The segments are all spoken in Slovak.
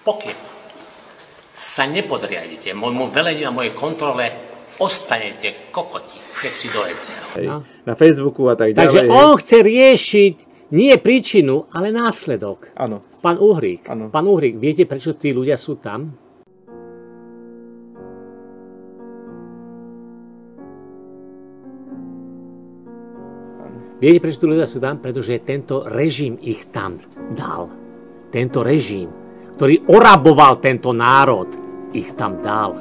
Pokiaľ sa nepodriadite môjmu veleniu a mojej kontrole, ostanete kokoti, všetci do etéru. Na Facebooku a tak ďalej. Takže on chce riešiť nie príčinu, ale následok. Áno. Pán Uhrík, Áno. pán Uhrík, viete, prečo tí ľudia sú tam? Viete, prečo tí ľudia sú tam? Pretože tento režim ich tam dal. Tento režim, ktorý oraboval tento národ, ich tam dal.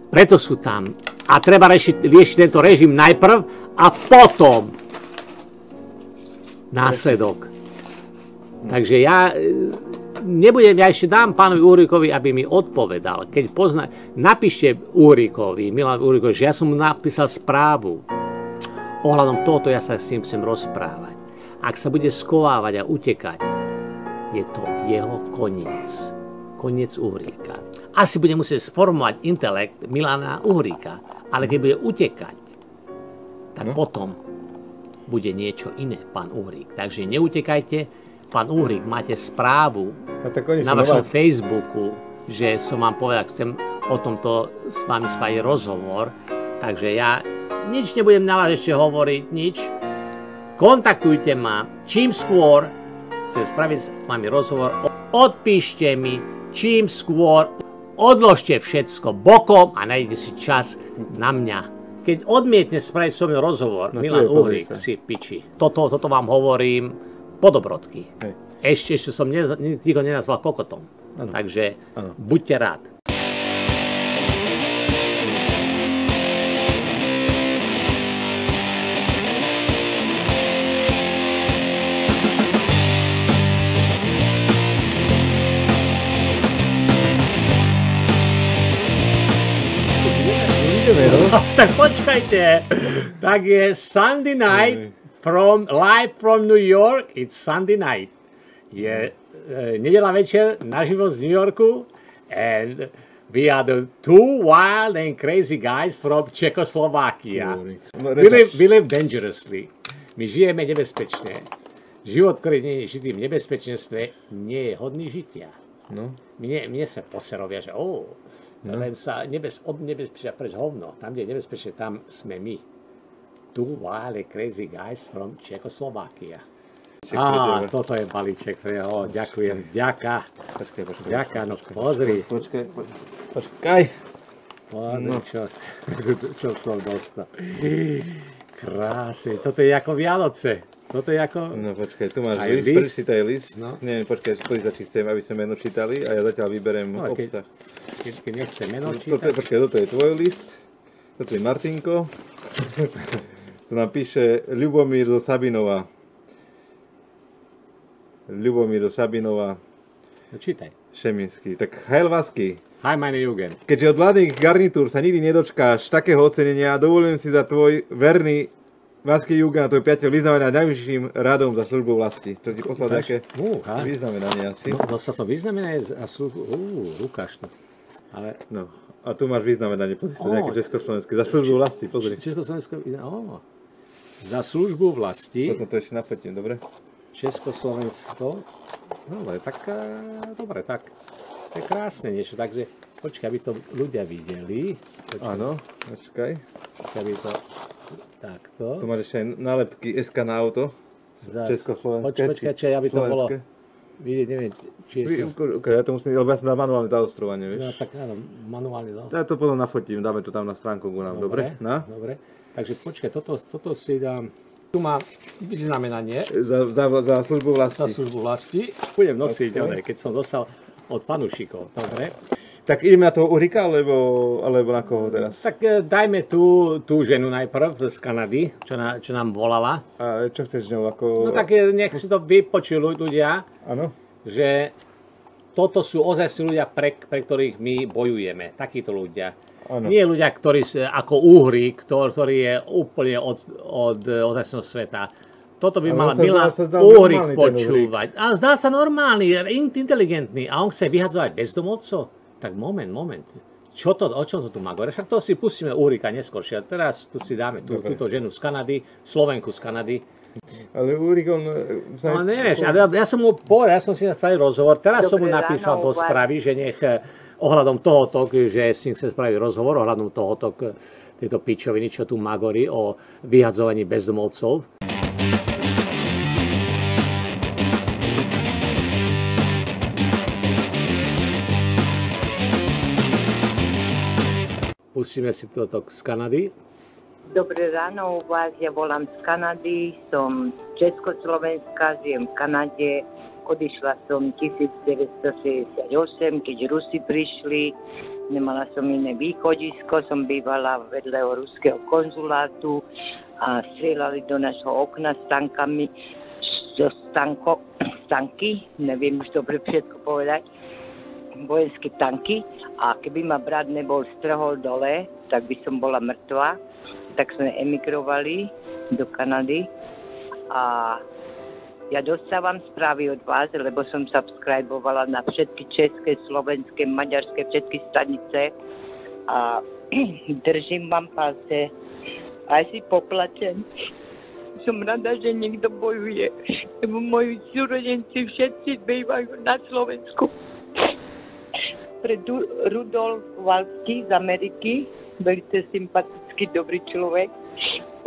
Preto sú tam. A treba riešiť tento režim najprv a potom následok. Takže ja ešte dám pánovi Uhríkovi, aby mi odpovedal. Keď napíšte Uhríkovi, Milan Uhríkovi, že ja som mu napísal správu. Ohľadom tohoto ja sa s ním chcem rozprávať. Ak sa bude skovávať a utekať, je to jeho koniec. Koniec Uhríka. Asi bude musieť sformovať intelekt Milana Uhríka, ale keď bude utekať, tak potom bude niečo iné, pán Uhrík. Takže neutekajte, pán Uhrík, máte správu na vašom Facebooku, že som vám povedal, chcem o tomto s vami spraviť rozhovor, takže ja nič nebudem na vás ešte hovoriť, nič. Kontaktujte ma čím skôr, chcem spraviť s vami rozhovor, odpíšte mi čím skôr, odložte všetko bokom a nájdete si čas na mňa. Keď odmietne spraviť so mnou rozhovor, Milan Uhrík si piči. Toto vám hovorím po dobrodky. Ešte som nikto nenazval kokotom. Takže buďte rád. Tak počkajte, tak je Sunday night live from New York, it's Sunday night. Je nedeľa večer naživo z New Yorku and we are the two wild and crazy guys from Czechoslovakia. We live dangerously. My žijeme nebezpečne. Život, ktorý nie je žitý v nebezpečenstve, nie je hodný žitia. My nie sme poserovia, že len sa od nebezpečia preč hovno. Tam, kde je nebezpečie, tam sme my. Two wild and crazy guys from Czechoslovakia. Toto je balíček. Ďakujem. Ďaká, no pozri. Počkaj. Pozri, čo som dostal. Krásne. Toto je ako Vianoce. Toto je ako... No počkaj, tu máš list, prečítaj list. Neviem, počkaj, chcem, aby sme meno čítali a ja zatiaľ vyberiem obsah. Keď nechce meno čítať... Počkaj, toto je tvoj list, toto je Martinko. Tu nám píše Ľubomír do Sabinova. No čítaj. Šeminský. Tak Heil Vasky. Hi, meine Jugend. Keďže od vládnych garnitúr sa nikdy nedočkáš takého ocenenia, dovolujem si za tvoj verný Vasky Jugend a tvoj priateľ vyznamenať najvyšším radom za službu vlasti. To ti poslal také vyznamenanie asi. No, dostal som vyznamenanie za službu... ukáž to. Ale... No, a tu máš vyznamenanie, pozri sa, nejaké československé, za službu vlasti, pozri. Československé, za službu vlasti. Potom to ešte napotím, dobre? Československo. Dobre, tak to je krásne niečo, takže počkaj, aby to ľudia videli. Áno, počkaj. Aby to takto. Tu máš ešte aj nálepky SK na auto. Československé. Počkaj, aby to bolo... Vidieť, neviem, či je to... Ja to musím, lebo ja som dal manuálne zaostrovanie, vieš. No tak áno, manuálne zaostrovanie. Ja to potom nafotím, dáme to tam na stránku ku nám, dobre? Dobre, takže počkaj, toto si dám... Tu má vyznamenanie. Za službu vlasti. Za službu vlasti. Budem nosiť, keď som dostal od fanúšikov, dobre. Tak ideme na toho Uhríka, alebo na koho teraz? Tak dajme tú ženu najprv z Kanady, čo nám volala. A čo chceš s ňou? No tak nech si to vypočujú ľudia, že toto sú ozajstní ľudia, pre ktorých my bojujeme. Takíto ľudia. Nie ľudia, ktorí ako Uhrík, ktorý je úplne od ozajstného sveta. Toto by mal Milan Uhrík počúvať. A zdá sa normálny, inteligentný. A on chce vyhadzovať bezdomovcov? Tak moment. o čom to tu Magore? Však to si pustíme Úrika neskôršie. Teraz tu si dáme túto ženu z Kanady, Slovenku z Kanady. Ale Úrik, on... No nevieš, ale ja som mu povedal, ja som si spravil rozhovor, teraz som mu napísal do správy, že nech ohľadom tohoto, že si chce spraviť rozhovor ohľadom tohoto, tejto pičoviny, čo tu Magori o vyhadzovaní bezdomovcov. Pustíme si toto z Kanady. Dobré ráno u vás, ja volám z Kanady, som Československá, žijem v Kanade. Odišla som 1968, keď Rusi prišli, nemala som iné východisko, som bývala vedľa ruského konzulátu a strieľali do našho okna s tankami, tanky, neviem už dobre všetko povedať, vojenské tanky. A keby ma brat nebol strhol dole, tak by som bola mŕtva. Tak sme emigrovali do Kanady a ja dostávam správy od vás, lebo som subscribovala na všetky české, slovenské, maďarské, všetky stanice a držím vám palce. Aj si poplačem. Som rada, že niekto bojuje, lebo moji súrodenci všetci bývajú na Slovensku. Rudolf Valský z Ameriky, veľmi sympatický, dobrý človek.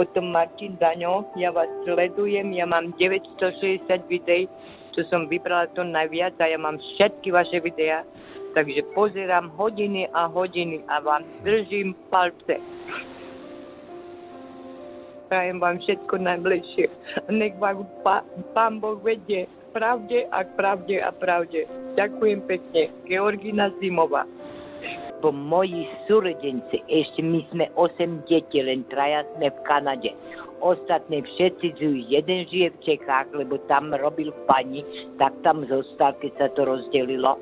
Potom Martin Daňo, ja vás sledujem, ja mám 960 videí, čo som vybrala to najviac a ja mám všetky vaše videá. Takže pozerám hodiny a hodiny a vám držím palce. Prajem vám všetko najbližšie. Nech vám Pán Boh vedie pravde a pravde a pravde. Ďakujem pekne. Georgina Zimová. Po moji súrodenci, ešte my sme 8 detí, len 3 sme v Kanade. Ostatní všetci žijú, jeden žije v Čechách, lebo tam robil pani, tak tam zostal, keď sa to rozdelilo.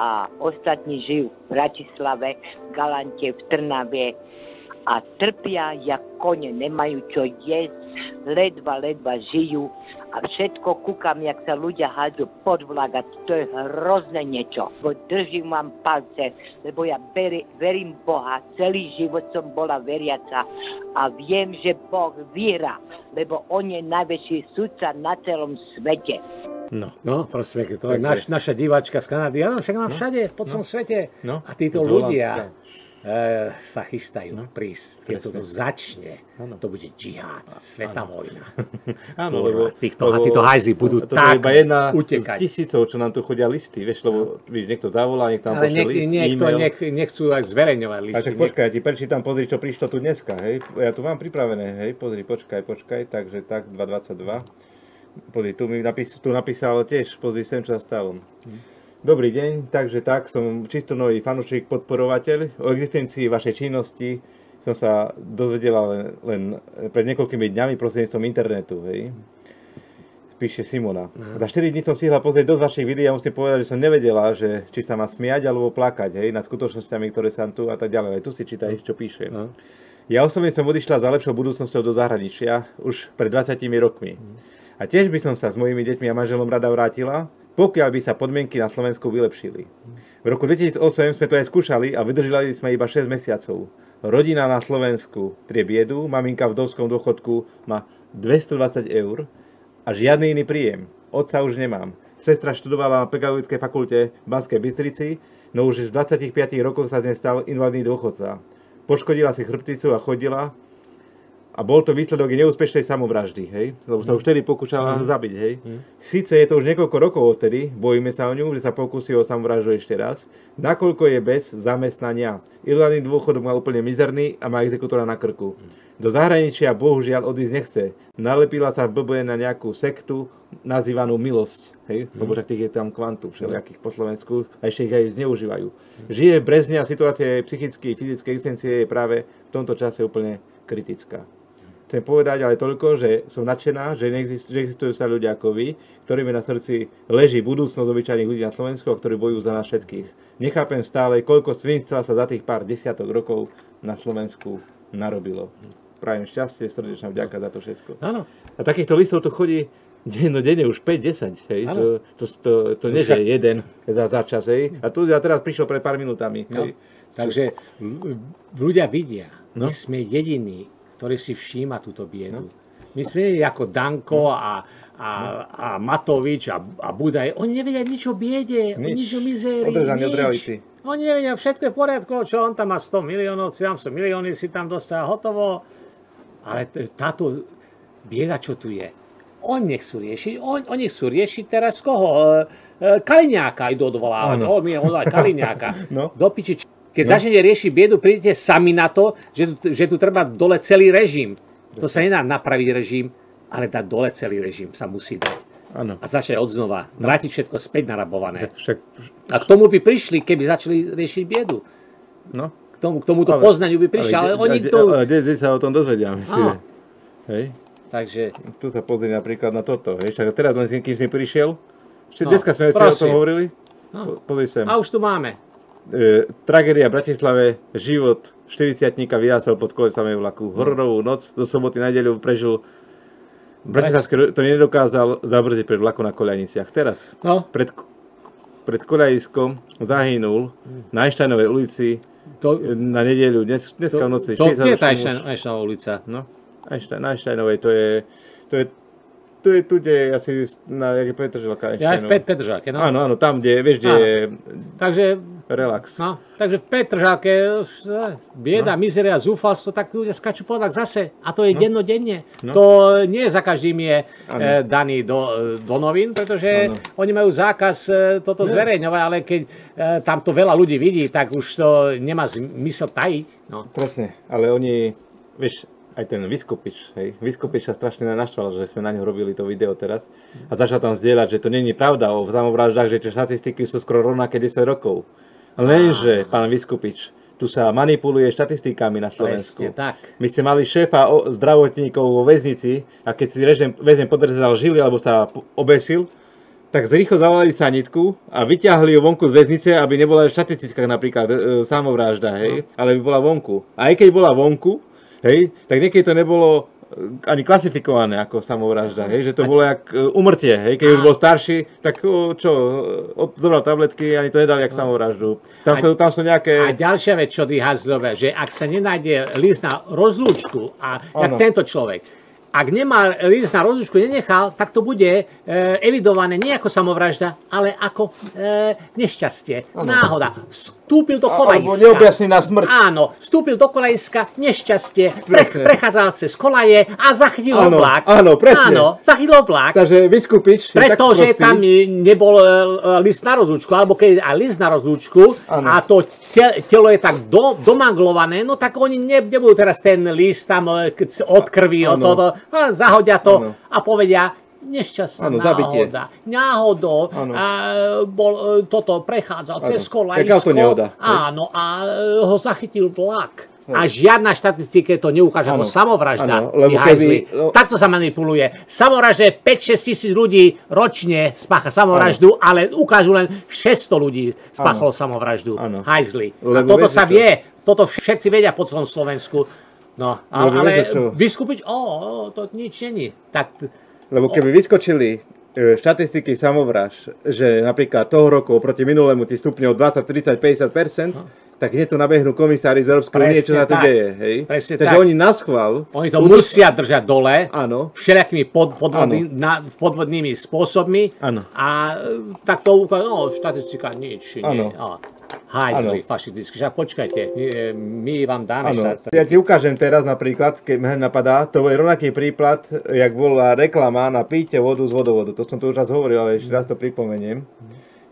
A ostatní žijú v Bratislave, v Galante, v Trnave a trpia jak kone, nemajú čo jesť, ledva žijú. A všetko kúkam, jak sa ľudia hádzu pod vlak a to je hrozné niečo. Bo držím vám palce, lebo ja verím Boha, celý život som bola veriaca a viem, že Boh vyhrá, lebo on je najväčší sudca na celom svete. No, prosím, to je naša diváčka z Kanady, áno, však mám všade, po celom svete. A títo ľudia sa chystajú prísť, keď toto začne. To bude džihad, sveta vojna. Áno, lebo títo hajzli budú tak utekať. To je iba jedna z tisícov, čo nám tu chodia listy, vieš, lebo niekto zavolá, niekto tam pošle list, e-mail. Nechcú aj zverejňovať listy. A tak počkaj, ja ti prečítam, pozri, čo prišlo tu dneska, hej. Ja tu mám pripravené, hej, pozri, počkaj, takže tak, 2.22. Pozri, tu napísal tiež, pozri sem, čo sa stalo. Dobrý deň, takže tak, som čisto nový fanúšik, podporovateľ. O existencii vašej činnosti som sa dozvedela len pred niekoľkými dňami prostredníctvom internetu, hej. Píše Simona. Za 4 dní som stihla pozrieť dosť vašich videí a musím povedať, že som nevedela, že či sa má smiať alebo plakať, hej, nad skutočnosťami, ktoré sa tu a tak ďalej. Tu si čítaj, čo píše. Ja osobne som odišla za lepšou budúcnosťou do zahraničia už pred 20 rokmi. A tiež by som sa s mojimi deťmi a manželom rada vrátila, pokiaľ by sa podmienky na Slovensku vylepšili. V roku 2008 sme to aj skúšali a vydržali sme iba 6 mesiacov. Rodina na Slovensku trie biedu, maminka v vdovskom dôchodku má 220 eur a žiadny iný príjem. Otca už nemám. Sestra študovala na pedagogickej fakulte v Banskej Bystrici, no už v 25 rokoch sa z nej stal invalidný dôchodca. Poškodila si chrbticu a chodila, a bol to výsledok neúspešnej samovraždy, hej? Lebo sa už vtedy pokúšala zabiť, hej? Síce je to už niekoľko rokov odtedy, bojíme sa o ňu, že sa pokúsi o samovraždu ešte raz, nakoľko je bez zamestnania. Invalidný dôchodok má úplne mizerný a má exekútora na krku. Do zahraničia bohužiaľ odísť nechce. Nalepila sa v BB na nejakú sektu nazývanú Milosť, hej? Lebo však tých je tam kvantu všelijakých po Slovensku a ešte ich aj zneužívajú. Žije v Brezne a situácia psychickej, fyzickej existencie je práve v tomto čase úplne kritická. Chcem povedať ale toľko, že som nadšená, že existujú sa ľudia ako vy, ktorým na srdci leží budúcnosť obyčajných ľudí na Slovensku a ktorí bojujú za nás všetkých. Nechápem stále, koľko svinstva sa za tých pár desiatok rokov na Slovensku narobilo. Prajem šťastie, srdečná vďaka za to všetko. Áno. A takýchto listov tu chodí denne už 5-10, hej. To nie je jeden za čas, hej. A tu ja teraz prišiel pred pár minútami, hej. Takže ľudia vidia, my sme jediní, ktorí si všíma túto biedu. My sme ako Danko a Matovič a Budaj, oni nevedia nič o biede, nič o mizérii, odrezaní od reality. Oni nevedia, všetko je v poriadku, čo on tam má 100 miliónov, tam sú milióny, si tam dostá hotovo. Ale táto bieda, čo tu je, oni nechcú riešiť teraz koho? Kaliňáka idú odvolávať. My odvolávať Kaliňáka. Do piči. Keď začnete riešiť biedu, prídete sami na to, že tu treba dole celý režim. To sa nedá napraviť režim, ale dať dole celý režim sa musí dať. A začať odznova. Vrátiť všetko späť narabované. A k tomu by prišli, keby začali riešiť biedu. K tomuto poznaniu by prišli, ale oni to... Ale kde sa o tom dozvedia, myslím. Hej. Takže... Tu sa pozri napríklad na toto. Hej. Teraz len kým si neprišiel. Dneska sme o tom hovorili. Pozri sem. A už tu máme. Tragédia v Bratislave, život 40-tníka vyjasol pod kolesami vlaku. Hororovú noc do soboty na nedeľu prežil. Bratislavský to nedokázal zabrzdiť pred vlakom na koľajniciach. Teraz pred koľajiskom zahynul na Einsteinovej ulici na nedeľu, dneska v noci. To je tá Einsteinová ulica? No, na Einsteinovej, to je tu, kde asi jak je Petržalka Einsteinova. Ja v Petržalke, no. Áno, tam, kde, vieš, kde je... Takže... Relax. No, takže v Petržalke bieda, mizeria, zúfalstvo, tak ľudia skačú po vlak zase. A to je dennodenne. To nie za každým je daný do novín, pretože oni majú zákaz toto zverejňovať, ale keď tam to veľa ľudí vidí, tak už to nemá zmysel tajiť. No. Presne, ale oni, vieš, aj ten Vyskupič sa strašne naštval, že sme na ňo robili to video teraz a začal tam zdieľať, že to není pravda o samovraždách, že tie štatistiky sú skoro rovnaké 10 rokov. Lenže, pán Vyskupič, tu sa manipuluje štatistikami na Slovensku. Presne tak. My ste mali šéfa zdravotníkov vo väznici a keď si väzeň podrezal žily alebo sa obesil, tak rýchlo zavolali sanitku a vyťahli ju vonku z väznice, aby nebola v štatistikách napríklad samovražda, hej, ale by bola vonku. A aj keď bola vonku, hej, tak niekedy to nebolo ani klasifikované ako samovražda, hej, že to bolo jak umrtie, hej, keď už bol starší, tak zobral tabletky, ani to nedali jak samovraždu. Tam sú nejaké... A ďalšia vec, čo Hazľové, že ak sa nenájde list na rozlúčku, a jak tento človek, ak nemá list na rozlúčku, nenechal, tak to bude evidované nie ako samovražda, ale ako nešťastie, náhoda. Vstúpil do kolajiska. Alebo neobjasnená smrť. Áno, vstúpil do kolajiska, nešťastie, prechádzal cez kolaje a zachytil vlak. Áno, presne. Áno, zachytil vlak. Takže Vyskupič je tak pretože tam nebol list na rozlúčku, alebo keď je aj list na rozlúčku a to telo je tak domanglované, no tak oni nebudú teraz ten list tam od krvi, od toto, zahodia to a povedia, nešťastná náhoda. Náhodou bol toto prechádzal cez kolajsko. Áno, a ho zachytil vlak. A žiadna štatistika to neukáže ako samovražda. Takto sa manipuluje. Samovražde 5-6 tisíc ľudí ročne spácha samovraždu, ale ukážu len 600 ľudí spáchalo samovraždu. Hajzli. A toto sa vie. Toto všetci vedia po celom Slovensku. No, ale Vyskupič, to nič není. Lebo keby vyskočili štatistiky samovražd, že napríklad toho roku oproti minulému tí stupne o 20, 30, 50%, tak hneď to nabehnú komisári z Európskej únie, čo sa to deje. Hej? Takže oni naschvál... Oni to musia držať dole všelijakými podvodnými spôsobmi a tak to ukážu, štatistika nič nie. Hajzli, fašisticky. Počkajte, my vám dáme štatistika. Ja ti ukážem teraz napríklad, keď mi napadá, to je rovnaký príklad, jak bola reklama na píte vodu z vodovodu. To som tu už raz hovoril, ale ešte raz to pripomeniem.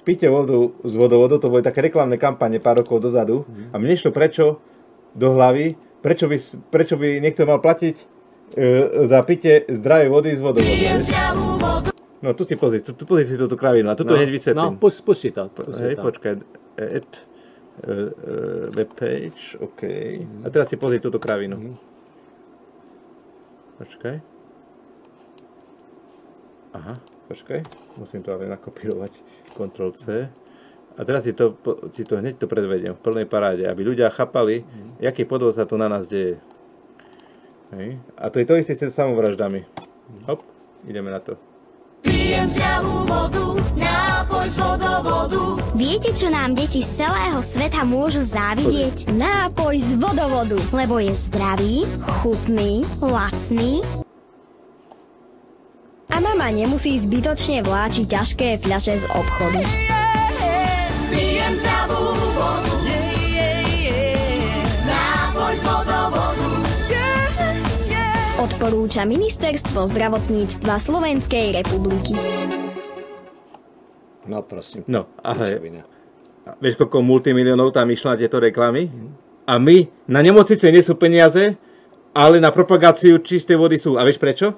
Píte vodu z vodovodu, to boli také reklamné kampane pár rokov dozadu a mne šlo do hlavy, prečo by niekto mal platiť za pitie zdravej vody z vodovodu. No tu si pozri, pozri si túto kravinu a tu hneď vysvetlím. No, pusti to. Počkaj, webpage, OK. A teraz si pozri túto kravinu. Počkaj. Aha, počkaj. Musím to ale nakopírovať. Ctrl-C. A teraz ti to hneď predvediem v plnej paráde, aby ľudia chápali, aký podvod sa tu na nás deje. Hej. A to je to isté s samovraždami. Hop, ideme na to. Pijem zdravú vodu, nápoj z vodovodu. Viete, čo nám deti z celého sveta môžu závidieť? Nápoj z vodovodu, lebo je zdravý, chutný, lacný. A mama nemusí zbytočne vláčiť ťažké fľaše z obchodu. Pijem zdravú vodu, nápoj z vodovodu. Odporúča Ministerstvo zdravotníctva Slovenskej republiky. No prosím. No, ale vieš, koľko multimiliónov tam išlo na tieto reklamy? A my, na nemocnice nie sú peniaze, ale na propagáciu čistej vody sú. A vieš prečo?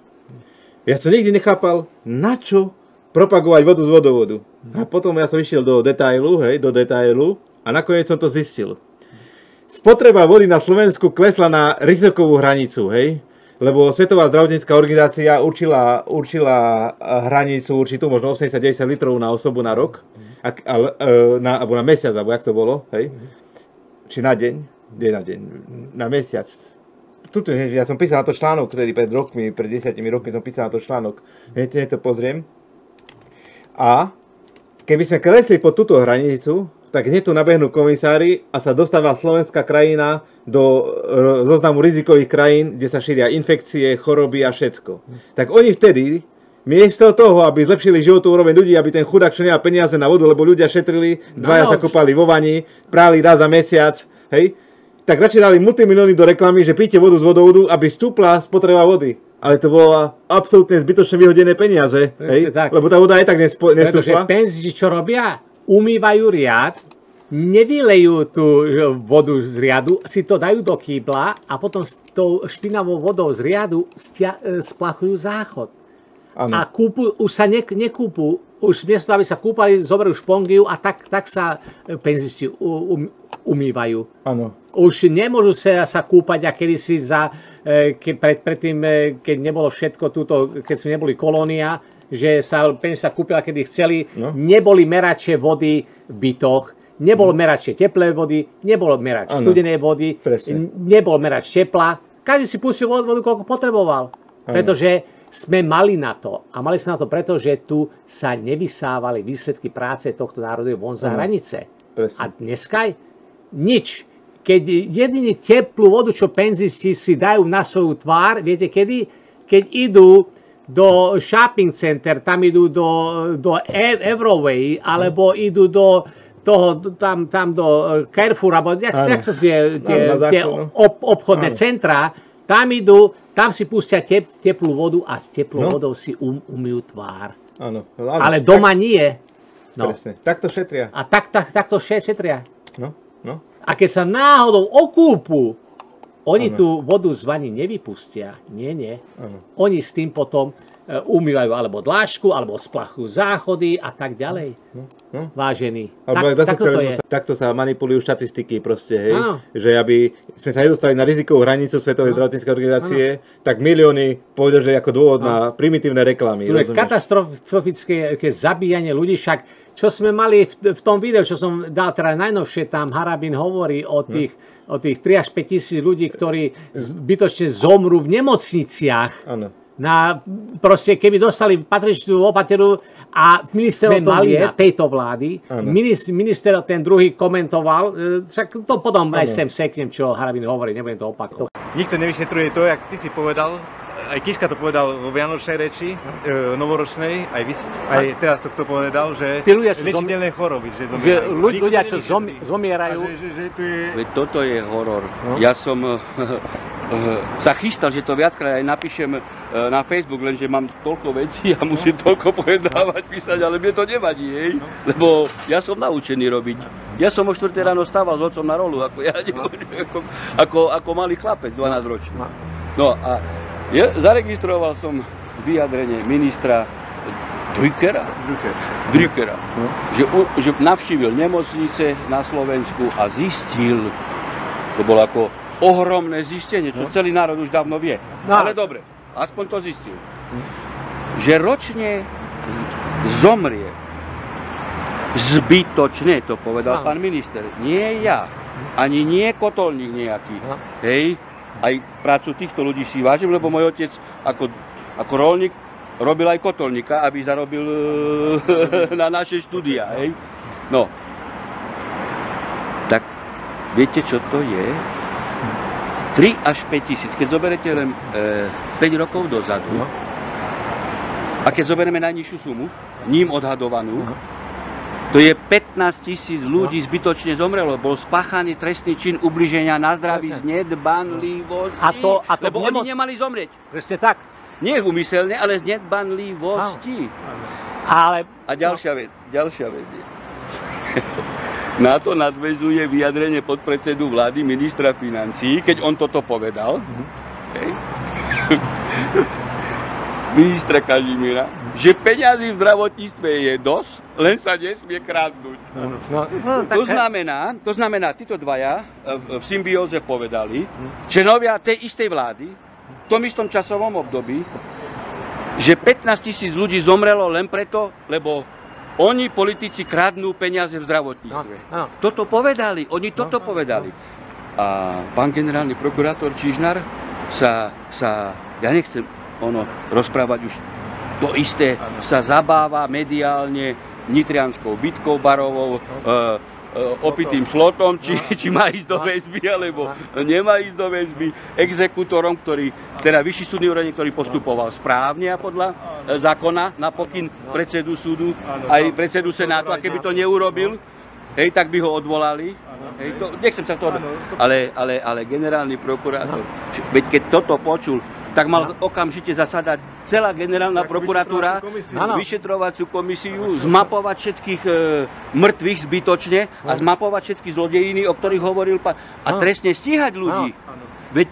Ja som nikdy nechápal, na čo propagovať vodu z vodovodu. A potom ja som išiel do detailu a nakoniec som to zistil. Spotreba vody na Slovensku klesla na rizikovú hranicu, hej? Lebo Svetová zdravotnícka organizácia určila hranicu určitú, možno 80-90 litrov na osobu na rok, alebo na mesiac, alebo jak to bolo, hej? Či na deň? Na mesiac. Tuto, ja som písal na to článok, ktorý pred 10 rokmi som písal na to článok. Hneď to pozriem. A keby sme klesli pod túto hranicu, tak hneď tu nabehnú komisári a sa dostáva slovenská krajina do zoznamu rizikových krajín, kde sa šíria infekcie, choroby a všetko. Tak oni vtedy, miesto toho, aby zlepšili životnú úroveň ľudí, aby ten chudák, čo nemá peniaze na vodu, lebo ľudia šetrili, dvaja sa kúpali vo vani, práli raz za mesiac, hej, tak radšej dali multimilióny do reklamy, že píte vodu z vodovodu, aby stúpla spotreba vody. Ale to bolo absolútne zbytočne vyhodené peniaze, hej? Lebo tá voda aj tak nestúpla. Pretože penziči čo robia? Umývajú riad, nevylejú tú vodu z riadu, si to dajú do kýbla a potom s tou špinavou vodou z riadu splachujú záchod. Ano. A už sa nekúpu, už miesto, aby sa kúpali, zoberú špongiu a tak sa penzisti umývajú. Áno. Už nemôžu sa kúpať, a kedysi predtým, keď nebolo všetko túto, keď sme neboli kolónia, že sa kúpila, kedy chceli, neboli merače vody v bytoch, nebolo merače teplej vody, nebolo merač studenej vody, nebol merač tepla. Každý si pustil vodu, koľko potreboval. Pretože sme mali na to. A mali sme na to preto, že tu sa nevysávali výsledky práce tohto národu von za hranice. A dneska nič. Keď jedine teplú vodu, čo penzisti si dajú na svoju tvár, viete kedy? Keď idú do shopping center, tam idú do Euroway, alebo idú do toho, tam do Carrefour, alebo jak sa tie obchodné centra, tam idú, tam si pustia teplú vodu a s teplou vodou si umyjú tvár. Áno. Ale doma nie. Presne. Takto šetria. A takto šetria. No. A keď sa náhodou okúpu, oni tú vodu z vani nevypustia. Nie. Oni s tým potom umývajú alebo dlášku, alebo splachujú záchody a tak ďalej. Vážení. Takto sa manipulujú štatistiky proste, hej? Že aby sme sa nedostali na rizikovú hranicu Svetovej zdravotníckej organizácie, tak milióny pôjde ako dôvod na primitívne reklamy. To je katastrofické zabíjanie ľudí, však čo sme mali v tom videu, čo som dal teda najnovšie, tam Harabin hovorí o tých 3 až 5 tisíc ľudí, ktorí zbytočne zomrú v nemocniciach. Áno. Proste, keby dostali patričnú opateru a minister mali na tejto vlády, minister ten druhý komentoval, však to potom aj sem seknem, čo Harabin hovorí, nebudem to opakovať. Nikto nevyšetruje to, jak ty si povedal, aj Kiska to povedal vo vianočnej reči, novoročnej, aj teraz to kto povedal, že liečiteľné choroby, že ľudia, čo zomierajú. Veď toto je horor. Ja som sa chystal, že to viackrát aj napíšem na Facebook, lenže mám toľko vecí a musím toľko písať, ale mne to nevadí, hej? Lebo ja som naučený robiť. Ja som o 4 ráno stával s otcom na rolu, ako malý chlapec, 12-ročný. No a zaregistroval som vyjadrenie ministra Druckera, že navštívil nemocnice na Slovensku a zistil, to bolo ako ohromné zistenie, čo celý národ už dávno vie. Ale dobre, aspoň to zistil. Že ročne zomrie zbytočne, to povedal pán minister. Nie ja, ani nie kotolník nejaký. Hej, aj prácu týchto ľudí si vážim, lebo môj otec ako roľník robil aj kotolníka, aby zarobil na naše štúdia, hej. No, tak viete, čo to je? 3 až 5 tisíc, keď zoberete len 5 rokov dozadu, a keď zoberieme najnižšiu sumu, ním odhadovanú, to je 15 000 ľudí zbytočne zomrelo. Bol spáchaný trestný čin ubliženia na zdraví z nedbanlivosti, lebo oni nemali zomrieť. Presne tak. Nie úmyselne, ale z nedbanlivosti. Ale... A ďalšia vec je. Na to nadväzuje vyjadrenie podpredsedu vlády, ministra financií, keď on toto povedal. Ministra Kažimíra, že peňazí v zdravotníctve je dosť, len sa nesmie kradnúť. To znamená, títo dvaja v symbióze povedali, že novia tej istej vlády v tom istom časovom období, že 15 000 ľudí zomrelo len preto, lebo oni, politici, kradnú peniaze v zdravotníctve. Toto povedali, oni toto povedali. A pán generálny prokurátor Čižnár ja nechcem rozprávať už to isté, sa zabáva mediálne nitrianskou bitkou barovou, opitým slotom, či má ísť do väzby, alebo nemá ísť do väzby, exekútorom, teda vyšší súdny úradník, ktorý postupoval správne a podľa zákona na pokyn predsedu súdu, aj predsedu senátu, a keby to neurobil, hej, tak by ho odvolali. Hej, nechcem sa to... Ale generálny prokurátor, veď keď toto počul, tak mal okamžite zasadať celá generálna prokuratúra, vyšetrovaciu komisiu, zmapovať všetkých mŕtvych zbytočne a zmapovať všetky zlodejiny, o ktorých hovoril pán, a trestne stíhať ľudí. Veď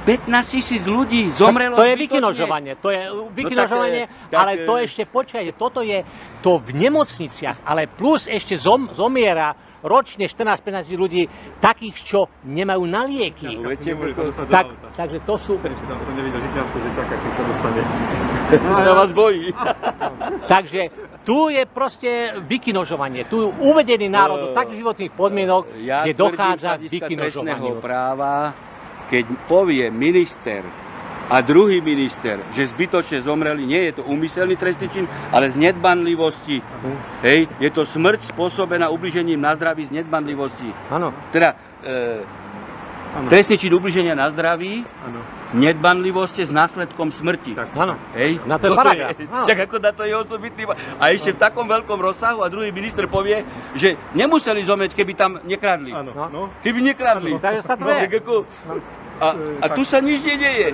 15 000 ľudí zomrelo zbytočne. To je vykinožovanie, ale to ešte, počkajte, toto je to v nemocniciach, ale plus ešte zomiera ročne 14-15 ľudí takých, čo nemajú na lieky. Takže to sú... Tam som nevidel Žitňansku, že taká, keď sa dostane. Ja vás bojí. Takže tu je proste vykinožovanie. Tu uvedený národ do takých životných podmienok, kde dochádza k vykinožovaniu. Práva, keď povie minister a druhý minister, že zbytočne zomreli, nie je to úmyselný trestný čin, ale z nedbanlivosti. Hej, je to smrť spôsobená ubližením na zdraví z nedbanlivosti. Áno. Teda trestný čin ubliženia na zdraví, nedbanlivosti s následkom smrti. Áno. Hej, na to je paragraf. Tak ako na to je osobitný. A ešte v takom veľkom rozsahu a druhý minister povie, že nemuseli zomrieť, keby tam nekradli. Keby nekradli. Takže sa to je. A tu sa nič nedeje.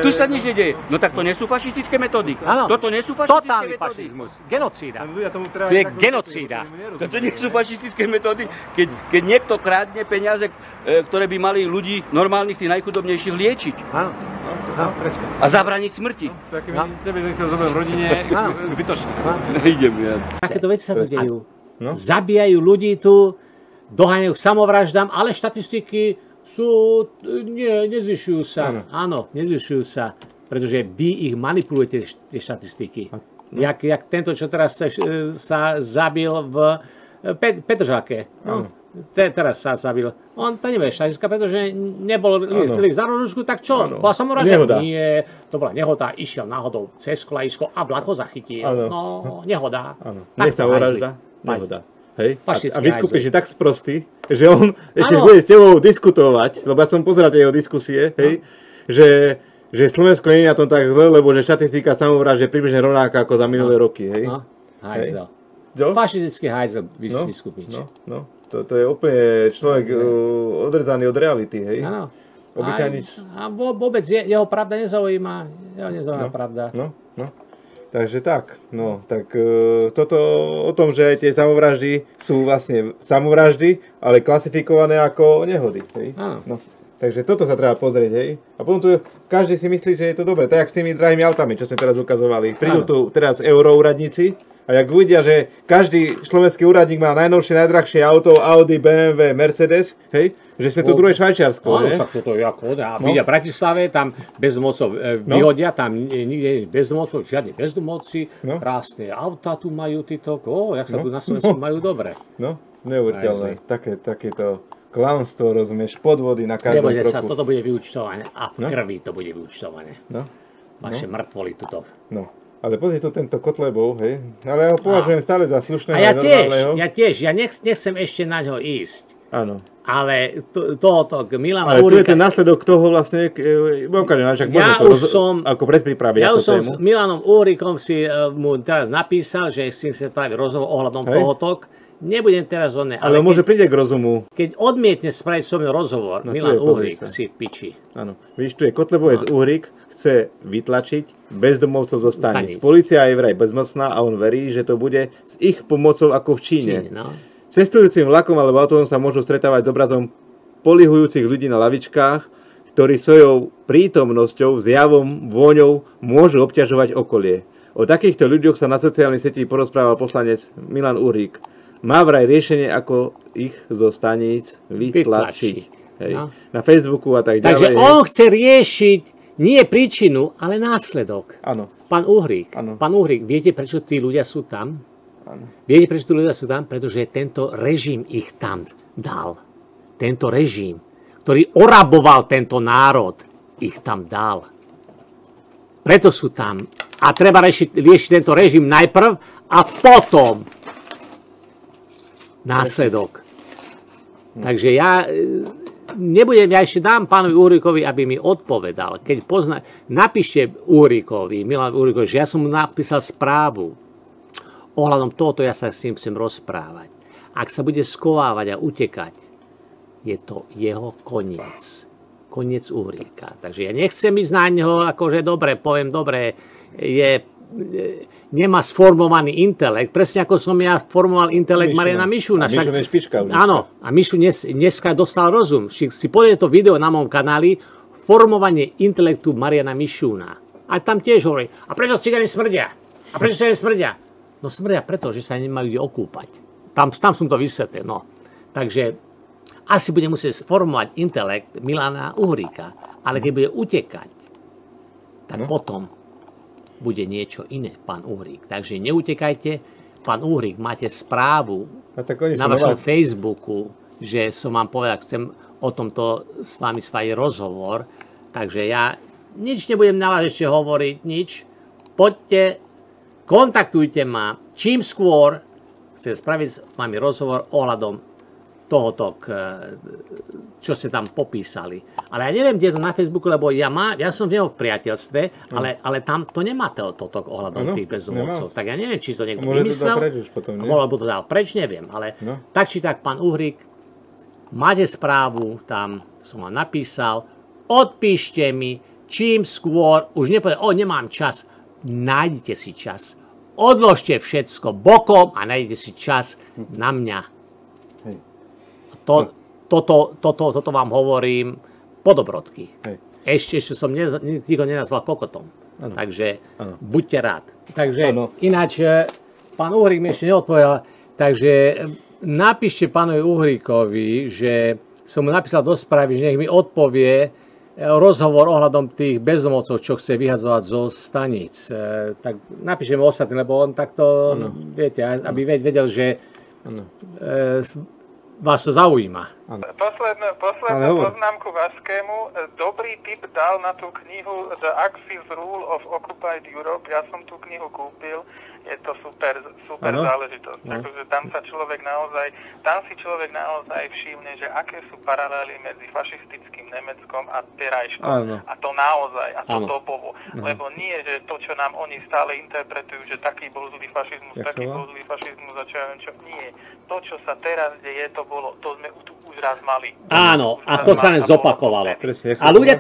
Tu sa nič nedeje. No tak to nie sú fašistické metódy. Toto nie sú fašistické totálny metódy. fašizmus. Genocída. To je genocída. Toto nie sú fašistické metódy. Keď niekto krádne peniaze, ktoré by mali ľudí normálnych, tých najchudobnejších liečiť. Áno, presne. A zabrániť smrti. Tebe by chcel zobrať v rodine, zbytočne. Idem ja. Takéto veci sa tu dejú. Zabíjajú ľudí tu, doháňajú k samovraždám, ale štatistiky nezvyšujú sa. Áno, nezvyšujú sa, pretože vy ich manipulujete, tie štatistiky. Jak tento, čo teraz sa zabil v Petržalke. Teraz sa zabil. On to nebude štatistika, pretože nebol list za rožku, tak čo? Bola samovražda? Nie, to bola nehoda. Išiel náhodou cez kolaisko a vlak ho zachytil. No, nehoda. Nie sa vražda, nehoda. Hej? A biskup je tak sprostý, že on ešte bude s tebou diskutovať, lebo ja som pozeral tie jeho diskusie, hej, že Slovensko nie je na tom tak zle, lebo že štatistika samovrážd je približne rovnaká ako za minulé roky, hej. Hajzel. Fašistický hajzel, biskupič. To je úplne človek odrezaný od reality, hej. Áno. A vôbec jeho pravda nezaujíma. Jeho nezaujíma pravda. Takže tak, toto o tom, že tie samovraždy sú vlastne samovraždy, ale klasifikované ako nehody, hej? Takže toto sa treba pozrieť, hej? A potom tu každý si myslí, že je to dobré, tak jak s tými drahými autami, čo sme teraz ukazovali. Prídu tu teraz euroúradníci a jak uvidia, že každý slovenský úradník má najnovšie, najdrahšie auto, Audi, BMW, Mercedes, hej? Že sme tu druhé Švajčiarsko, ne? Áno, však toto je ako, a vidia v Bratislave, tam bezdomocov vyhodia, tam nikde bezdomocov, žiadne bezdomovci, krásne auta tu majú títo, jak sa tu na Slovensku majú dobre. Neuveriteľné, takéto klamstvo, rozumieš, podvody na každom kroku. Sa, toto bude vyúčtované a v krvi to bude vyúčtované. Vaše mŕtvoly tuto. Ale pozri tu tento Kotlebov, hej. Ale ja ho považujem stále za slušného a ja tiež, ja nechcem ešte na ňo ísť. Áno. Ale tohoto Milana Úrika... Ale tu je ten následok toho vlastne, ako predpripraviť. Ja už som s Milanom Úrikom mu teraz napísal, že si spraví rozhovor ohľadom tohoto. Nebudem teraz ale môže príde k rozumu. Keď odmietne spraviť so mnou rozhovor, Milan Uhrík si piči. Áno. Vidíš, tu je Kotlebovec Uhrík, chce vytlačiť bezdomovcov zo staníc. Polícia je vraj bezmocná a on verí, že to bude s ich pomocou ako v Číne. Cestujúcim vlakom alebo autovom sa môžu stretávať s obrazom polihujúcich ľudí na lavičkách, ktorí svojou prítomnosťou, zjavom, vôňou môžu obťažovať okolie. O takýchto ľuďoch sa na sociálnej sieti porozprával poslanec Milan Uhrík. Má vraj riešenie, ako ich zo staníc vytlačiť. Na Facebooku a tak ďalej. Takže on chce riešiť nie príčinu, ale následok. Áno. Pán Uhrík, viete, prečo tí ľudia sú tam? Áno. Viete, prečo tí ľudia sú tam? Pretože tento režim ich tam dal. Tento režim, ktorý oraboval tento národ, ich tam dal. Preto sú tam. A treba riešiť tento režim najprv a potom následok. Takže ja ešte dám pánovi Uhríkovi, aby mi odpovedal. Keď napíšte Uhríkovi, Milan Uhríkovi, že ja som mu napísal správu. Ohľadom tohoto ja sa s ním chcem rozprávať. Ak sa bude skovávať a utekať, je to jeho koniec. Koniec Uhríka. Takže ja nechcem ísť na neho, akože poviem dobre, nemá sformovaný intelekt. Presne ako som ja formoval intelekt Mariana Mišuna. A Mišun je špička. Áno, a Mišun dneska dostal rozum. Si pozrite to video na mojom kanáli, formovanie intelektu Mariana Mišuna. A tam tiež hovorí, a prečo cigáni smrdia? A prečo sa nesmrdia? No smrdia preto, že sa nemajú kde okúpať. Tam som to vysvetlil. No. Takže asi bude musieť sformovať intelekt Milana Uhríka. Ale keď bude utekať, tak potom bude niečo iné, pán Uhrík. Takže neutekajte. Pán Uhrík, máte správu na vašom Facebooku, že som vám povedal, chcem o tomto s vami spraviť rozhovor. Takže ja nič nebudem na vás ešte hovoriť, nič. Poďte, kontaktujte ma. Čím skôr chcem spraviť s vami rozhovor ohľadom tohoto, čo ste tam popísali. Ale ja neviem, kde je to na Facebooku, lebo ja som v priateľstve, ale tam to nemá toto ohľadom tých bezdomovcov. Tak ja neviem, či to niekto vymyslel, alebo to dal preč, neviem. Ale tak či tak, pán Uhrík, máte správu, tam som vám napísal, odpíšte mi, čím skôr, už nepovedal, nemám čas, nájdite si čas. Odložte všetko bokom a nájdete si čas na mňa. Toto vám hovorím po dobrodky. Ešte som nikto nenazval kokotom. Ano. Takže buďte rád. Takže ináč, pán Uhrík mi ešte neodpovedal, takže napíšte pánovi Uhríkovi, že som mu napísal do správy, že nech mi odpovie rozhovor ohľadom tých bezdomovcov, čo chce vyhadzovať zo staníc. Tak napíšem ostatný, lebo on takto, viete, aby vedel, že vás to zaujíma. Poslednú poznámku Vaskému. Dobrý tip dal na tú knihu The Axis Rule of Occupied Europe. Ja som tú knihu kúpil. Je to super záležitosť. Takže tam si človek naozaj všimne, že aké sú paralely medzi fašistickým Nemeckom a terajškom. A to naozaj, a to dobovo. Lebo nie, že to, čo nám oni stále interpretujú, že taký bol zlý fašizmus, taký bol zlý fašizmus, a čo ja viem čo. Nie. To, čo sa teraz deje, to sme tu už raz mali. Áno, a to sa len zopakovalo. A ľudia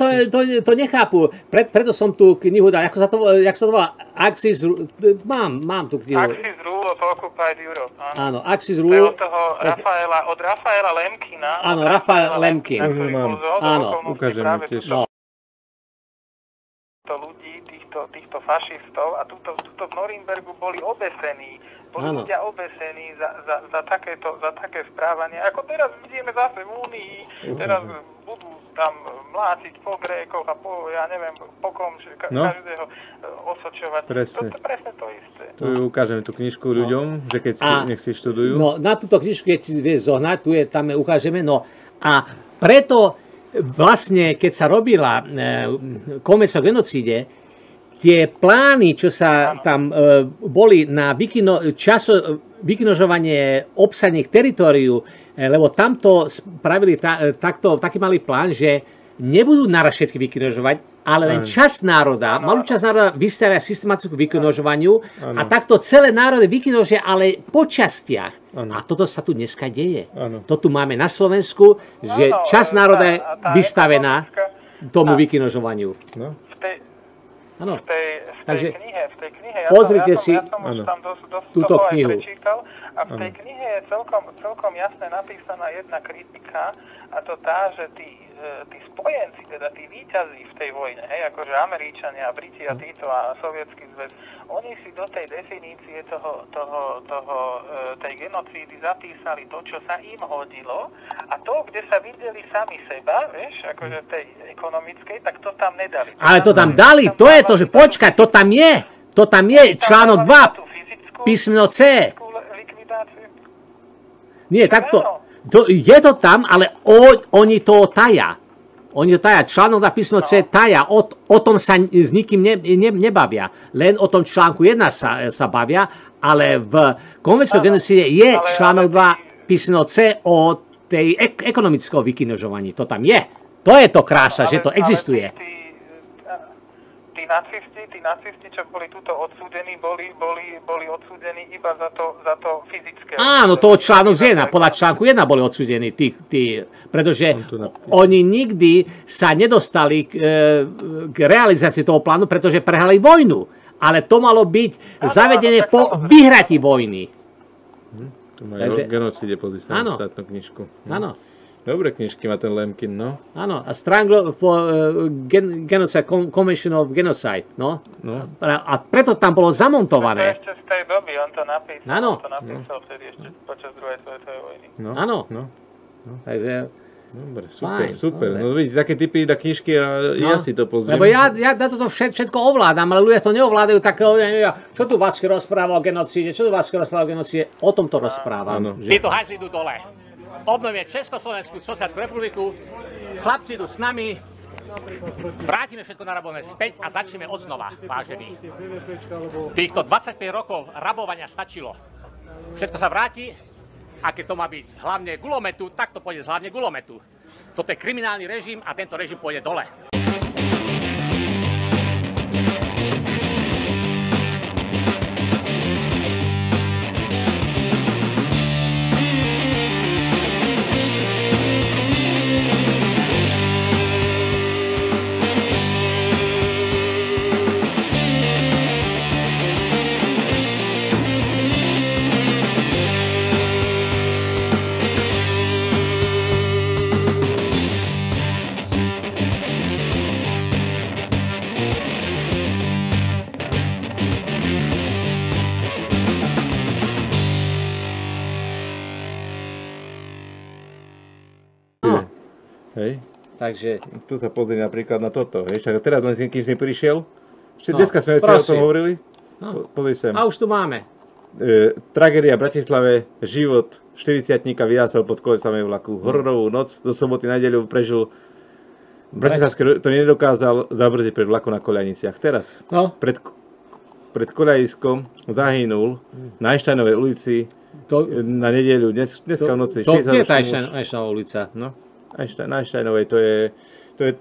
to nechápu. Preto som tú knihu dal. Jak sa to volá? Axis... Mám tú knihu. Axis Rule of Occupied Europe. Áno, Axis Rule... Od Rafaela Lemkina. Áno, Rafael Lemkin. Áno, ukážem tiež. Ľudí, týchto fašistov, a tuto v Norimbergu boli obesení. Boli ľudia obesení za také správanie. Ako teraz vidíme zase v Únii, teraz budú tam mlátiť po Grékoch a po kom, každého osočovať. Presne. To presne to isté. Tu ukážeme tú knižku ľuďom, že keď nech si študujú. No, na túto knižku, keď si vie zohnať, tam ukážeme. No, a preto vlastne, keď sa robila konvencia o genocíde, tie plány, čo sa tam boli na vykinožovanie obsadených teritóriu, lebo tamto spravili taký malý plán, že nebudú naraz všetky vykinožovať, ale len časť národa, malú časť národa vystavia systematickú vykinožovaniu a takto celé národy vykinožia, ale po častiach. A toto sa tu dneska deje. To tu máme na Slovensku, že časť národa je vystavená tomu vykinožovaniu. V tej knihe, pozrite si tam túto knihu. Prečítal, a v tej knihe je celkom jasne napísaná jedna kritika, a to tá, že tí spojenci, teda tí víťazi v tej vojne, hej, akože Američania, Briti a títo a Sovietský zväz, oni si do tej definície tej genocídy zapísali to, čo sa im hodilo, a to, kde sa videli sami seba, vieš, akože tej ekonomickej, tak to tam nedali. Ale to tam dali, to je to, že počkaj, to tam je článok 2, písmeno C. Nie, takto. Je to tam, ale oni to taja. Oni to taja. Článok na písmeno C taja. O tom sa s nikým nebavia. Len o tom článku 1 sa bavia, ale v konvencii o genocíde je článok 2 písmeno C o tej ekonomickom vykinožovaní. To tam je. To je to krása, že to existuje. Tí nacisti, čo boli tuto odsúdení, boli odsúdení iba za to fyzické. Áno, to článok 1, podľa článku 1 boli odsúdení, pretože oni nikdy sa nedostali k realizácii toho plánu, pretože prehrali vojnu. Ale to malo byť zavedené po vyhratí vojny. Tu majú genocíde pozíciu štátnu knižku. Áno. Dobre knižky má ten Lemkin, no. Áno, a Genocide, Convention of Genocide, no. A preto tam bolo zamontované. To ešte z tej doby, on to napísal. Áno. On to napísal vtedy ešte počas druhej svetovej vojny. Áno. Takže... Dobre, super. No vidíte, také typy na knižky a ja si to pozriem. Lebo ja toto všetko ovládam, ale ľudia to neovládajú také, čo tu Vasko rozpráva o genocíde, o tom to rozprávam. Títo hajzli idú dole. Obnovíme Československú sociálnu republiku, chlapci idú s nami, vrátime všetko narabovené späť a začneme odznova, vážení. Týchto 25 rokov rabovania stačilo. Všetko sa vráti, a keď to má byť hlavne gulometu, tak to pôjde z hlavne gulometu. Toto je kriminálny režim a tento režim pôjde dole. Hej. Takže... Tu sa pozrie napríklad na toto, vieš. A teraz len kým si prišiel. Dneska sme o tom hovorili. Pozri sem. A už tu máme. Tragédia v Bratislave, život 40-tníka vyjásal pod kolesami vlaku. Hororovú noc do soboty na nedeľu prežil. Bratislavský to nedokázal zabrzdiť pred vlakom na Koľajniciach. Teraz pred Koľajiskom zahynul na Einsteinovej ulici na nedeľu, dneska v noci. To je tá Einsteinová ulica? No. Na Einsteinovej, to je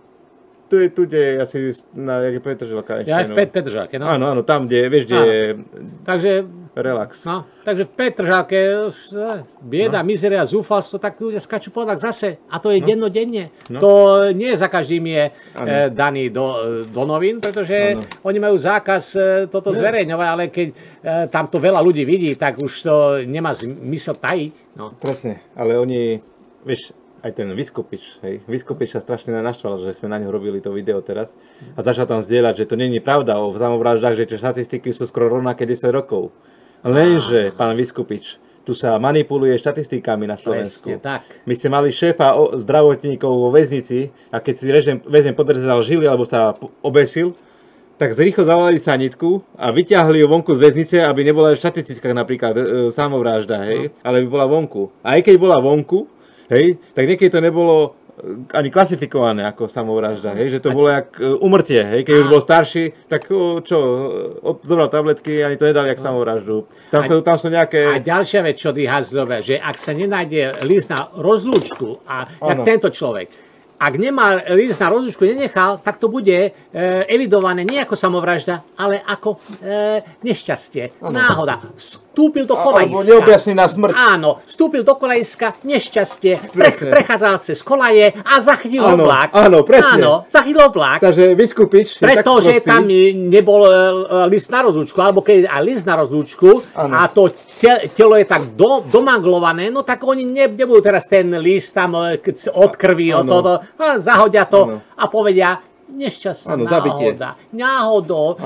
tu, kde asi na Petržalka Einsteinova. Ja v Petržalke, no. Áno, tam, kde, vieš, kde je relax. No, takže v Petržalke bieda, mizeria, zúfalstvo, tak ľudia skačú po vlak zase. A to je dennodenne. To nie za každým je daný do novín, pretože oni majú zákaz toto zverejňovať, ale keď tam to veľa ľudí vidí, tak už to nemá zmysel tajiť. No. Presne, ale oni, vieš, aj ten Vyskupič sa strašne naštval, že sme na ňo robili to video teraz a začal tam zdieľať, že to není pravda o samovraždách, že tie štatistiky sú skoro rovnaké 10 rokov. Lenže, pán Vyskupič, tu sa manipuluje štatistikami na Slovensku. Presne, tak. My ste mali šéfa zdravotníkov vo väznici a keď si väzeň podrezal žily alebo sa obesil, tak rýchlo zavolali sanitku a vyťahli ju vonku z väznice, aby nebola v štatistikách napríklad samovražda, hej, ale by bola vonku. A aj keď bola vonku, hej, tak niekedy to nebolo ani klasifikované ako samovražda, hej, že to bolo jak umrtie, hej, keď už bol starší, tak zobral tabletky, ani to nedali jak samovraždu. Tam sú nejaké... A ďalšia vec, čo Hazlové, že ak sa nenájde list na rozlúčku, a jak tento človek, ak nemá list na rozlúčku, nenechal, tak to bude evidované nie ako samovražda, ale ako nešťastie, náhoda. Vstúpil do kolaiska. Alebo neobjasnená smrť. Áno, vstúpil do kolaiska, nešťastie, prechádzal cez kolaje a zachytil vlak. Áno, presne. Áno, zachytil vlak. Takže Vyskupič... Pretože tam nebol list na rozlúčku, alebo keď aj list na rozlúčku a to telo je tak domanglované, no tak oni nebudú teraz ten list tam od krvi, od toho, zahodia to a povedia, nešťastná náhoda. Náhodou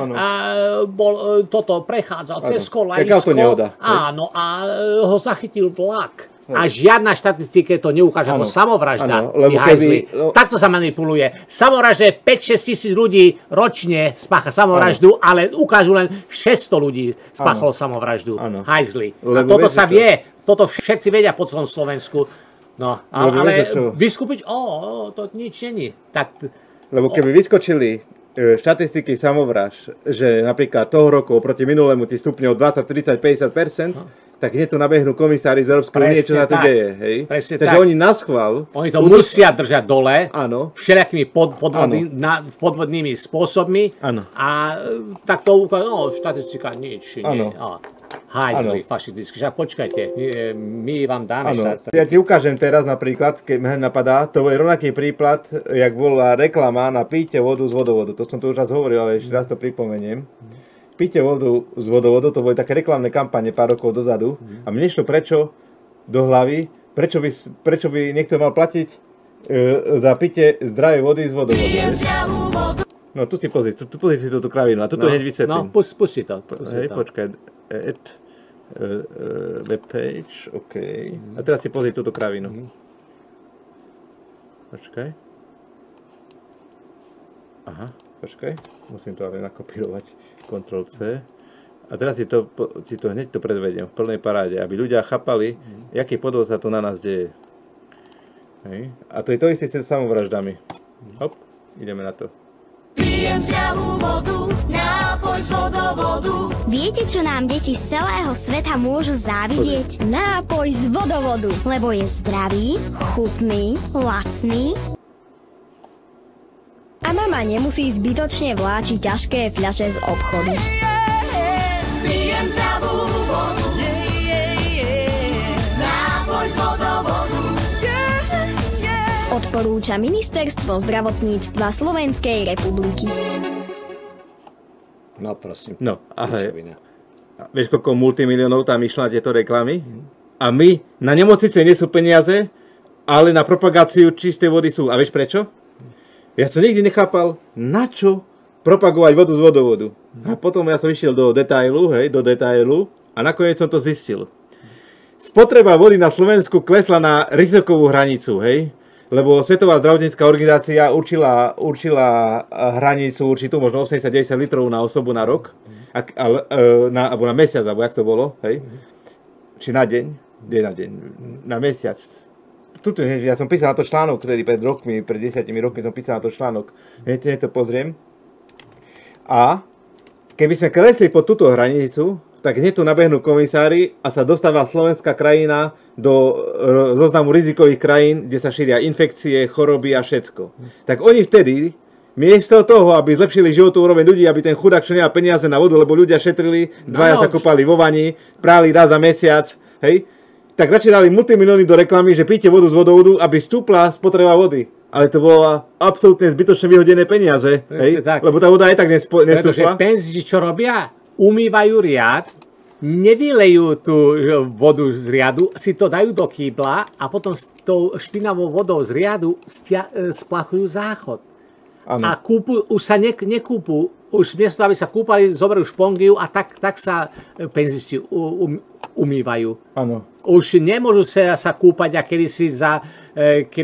bol toto prechádzal cez kolaisko. Áno, a ho zachytil vlak. A žiadna štatistike to neukáže ako samovražda. Takto sa manipuluje. Samovražde 5-6 tisíc ľudí ročne spácha samovraždu, ale ukážu len 600 ľudí spáchalo samovraždu. Hajzli. A toto sa vie. Toto všetci vedia po celom Slovensku. No, ale Vyskupič, to nič není. Lebo keby vyskočili štatistiky samovražd, že napríklad toho roku oproti minulému ti stupne o 20, 30, 50%, tak hneď tu nabehnú komisári z Európskej únie, čo sa tu deje. Hej? Takže oni naschvál... Oni to musia držať dole všelijakými podvodnými spôsobmi a tak to ukáže, štatistika nič. Hajzli, fašisticky. Počkajte, my vám dáme štatistika. Ja ti ukážem teraz napríklad, keď ma napadá, to je rovnaký príklad, jak bola reklama na píte vodu z vodovodu. To som tu už raz hovoril, ale ešte raz to pripomeniem. Píte vodu z vodovodu, to boli také reklamné kampane pár rokov dozadu a mne šlo do hlavy, prečo by niekto mal platiť za pitie zdravej vody z vodovodu. No tu si pozri, si túto kravinu a tu hneď vysvetlím. No, pusti to. Počkaj. Webpage, OK. A teraz si pozri túto kravinu. Počkaj. Aha, počkaj. Musím to ale nakopírovať. Ctrl-C. A teraz ti to hneď predvediem v plnej paráde, aby ľudia chápali, aký podvod sa tu na nás deje. Hej. A to je to isté s samovraždami. Hop, ideme na to. Pijem zdravú vodu, nápoj z vodovodu. Viete, čo nám deti z celého sveta môžu závidieť? Nápoj z vodovodu, lebo je zdravý, chutný, lacný. A mama nemusí zbytočne vláčiť ťažké fľaše z obchodu. Pijem zdravú vodu, nápoj z vodovodu. Odporúča Ministerstvo zdravotníctva Slovenskej republiky. No prosím. No, ale vieš, koľko multimiliónov tam išlo na tieto reklamy? A my, na nemocnice nie sú peniaze, ale na propagáciu čistej vody sú. A vieš prečo? Ja som nikdy nechápal, na čo propagovať vodu z vodovodu. A potom ja som išiel do detailu a nakoniec som to zistil. Spotreba vody na Slovensku klesla na rizikovú hranicu, hej? Lebo Svetová zdravotnícka organizácia určila hranicu určitú, možno 80-90 litrov na osobu na rok, alebo na mesiac, alebo jak to bolo, hej? Či na deň? Na mesiac. Tuto, ja som písal na to článok, ktorý pred 10 rokmi som písal na to článok. Hneď to pozriem. A keby sme klesli pod túto hranicu, tak hneď tu nabehnú komisári a sa dostáva slovenská krajina do zoznamu rizikových krajín, kde sa šíria infekcie, choroby a všetko. Tak oni vtedy, miesto toho, aby zlepšili životnú úroveň ľudí, aby ten chudák, čo nemá peniaze na vodu, lebo ľudia šetrili, dvaja sa kúpali vo vani, práli raz za mesiac, hej, tak radšej dali multimilióny do reklamy, že píte vodu z vodovodu, aby stúpla spotreba vody. Ale to bolo absolútne zbytočne vyhodené peniaze, hej, lebo tá voda aj tak nestúpla. Pretože penziči, čo robia? Umývajú riad, nevylejú tú vodu z riadu, si to dajú do kýbla a potom s tou špinavou vodou z riadu splachujú záchod. Ano. A už sa nekúpu, už miesto, aby sa kúpali, zoberú špongiu a tak sa penzisti umývajú. Ano. Už nemôžu sa kúpať, a kedysi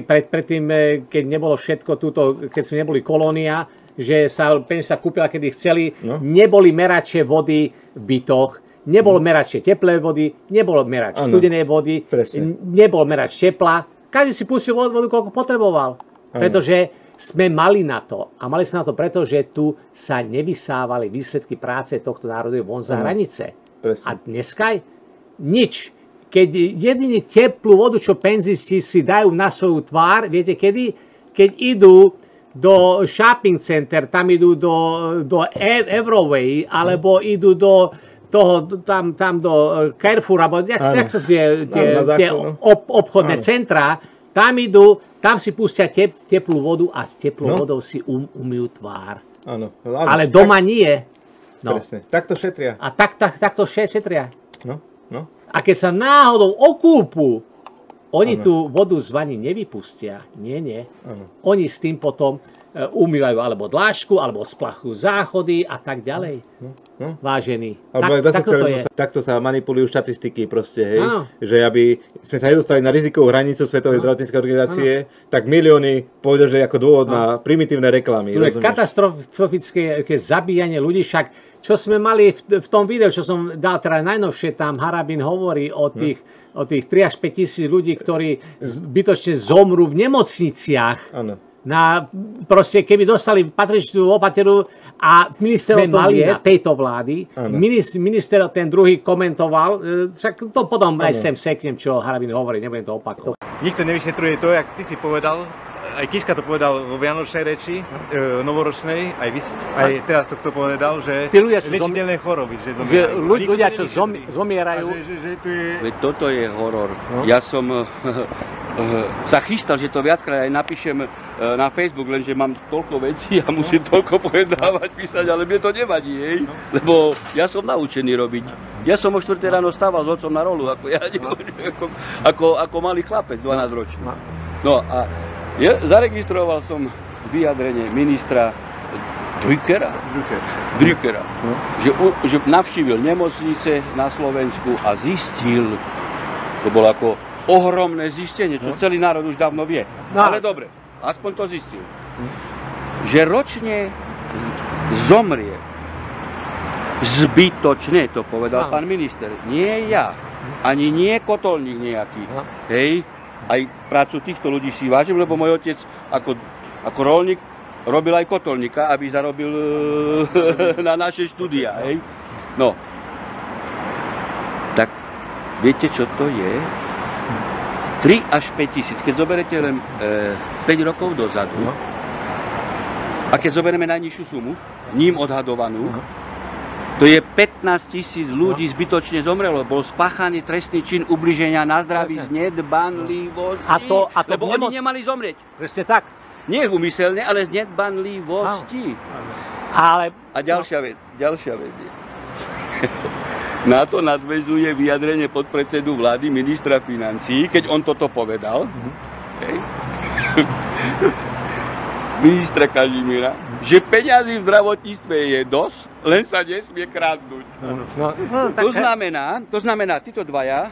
predtým, keď nebolo všetko túto, keď sme neboli kolónia, že sa penzisti kúpila, kedy chceli, neboli merače vody v bytoch, nebolo merače teplej vody, nebolo merač studenej vody, nebol merač tepla. každý si pustil vodu, koľko potreboval. Pretože sme mali na to. A mali sme na to preto, že tu sa nevysávali výsledky práce tohto národu von za hranice. A dneska nič. Keď jedine teplú vodu, čo penzisti si dajú na svoju tvár, viete kedy? Keď idú do shopping center, tam idú do Euroway, alebo idú do toho, tam do Carrefour, alebo jak sa tie obchodné centra, tam idú, tam si pustia teplú vodu a s teplou vodou si umyjú tvár. Ale doma nie. Presne, takto šetria. A takto šetria. No. A keď sa náhodou okúpu, oni tú vodu z vany nevypustia. Nie. Oni s tým potom umývajú alebo dlášku, alebo splachujú záchody a tak ďalej. Vážení. Takto sa manipulujú štatistiky proste, hej. Že aby sme sa nedostali na rizikovú hranicu Svetovej zdravotníckej organizácie, tak milióny pôjde ako dôvod na primitívne reklamy. To je katastrofické zabíjanie ľudí, však čo sme mali v tom videu, čo som dal teda najnovšie, tam Harabin hovorí o tých 3 až 5 tisíc ľudí, ktorí zbytočne zomrú v nemocniciach. Proste, keby dostali patričnú opateru a minister mali tejto vlády, minister ten druhý komentoval, však to potom aj sem seknem, čo Harabin hovorí, nebudem to opakovať. Nikto nevyšetruje to, jak ty si povedal, aj Kiska to povedal vo vianočnej reči, novoročnej, aj teraz to kto povedal, že liečiteľné choroby. Že ľudia, čo zomierajú. Veď toto je horor. Ja som sa chystal, že to viackrát aj napíšem na Facebook, lenže mám toľko vecí a musím toľko povedávať, písať, ale mne to nevadí, hej? Lebo ja som naučený robiť. Ja som o 4 ráno stával s otcom na rolu, ako malý chlapec, 12-ročný. No a zaregistroval som vyjadrenie ministra Druckera, že navštívil nemocnice na Slovensku a zistil, to bolo ako ohromné zistenie, čo celý národ už dávno vie. Ale dobre, aspoň to zistil. Že ročne zomrie zbytočne, to povedal pán minister. Nie ja, ani nie kotolník nejaký. Hej, aj prácu týchto ľudí si vážim, lebo môj otec ako roľník robil aj kotolníka, aby zarobil na naše štúdia. Hej. No, tak viete, čo to je? 3 až 5 tisíc. Keď zoberete len 5 rokov dozadu, a keď zoberieme najnižšiu sumu, ním odhadovanú, to je 15 000 ľudí zbytočne zomrelo. Bol spáchaný trestný čin ubliženia na zdraví z nedbanlivosti, lebo oni nemali zomrieť. Presne tak. Nie úmyselne, ale z nedbanlivosti. A ďalšia vec je. Na to nadväzuje vyjadrenie podpredsedu vlády, ministra financií, keď on toto povedal. Ministra Kažimíra, že peňazí v zdravotníctve je dosť, len sa nesmie kradnúť. To znamená, títo dvaja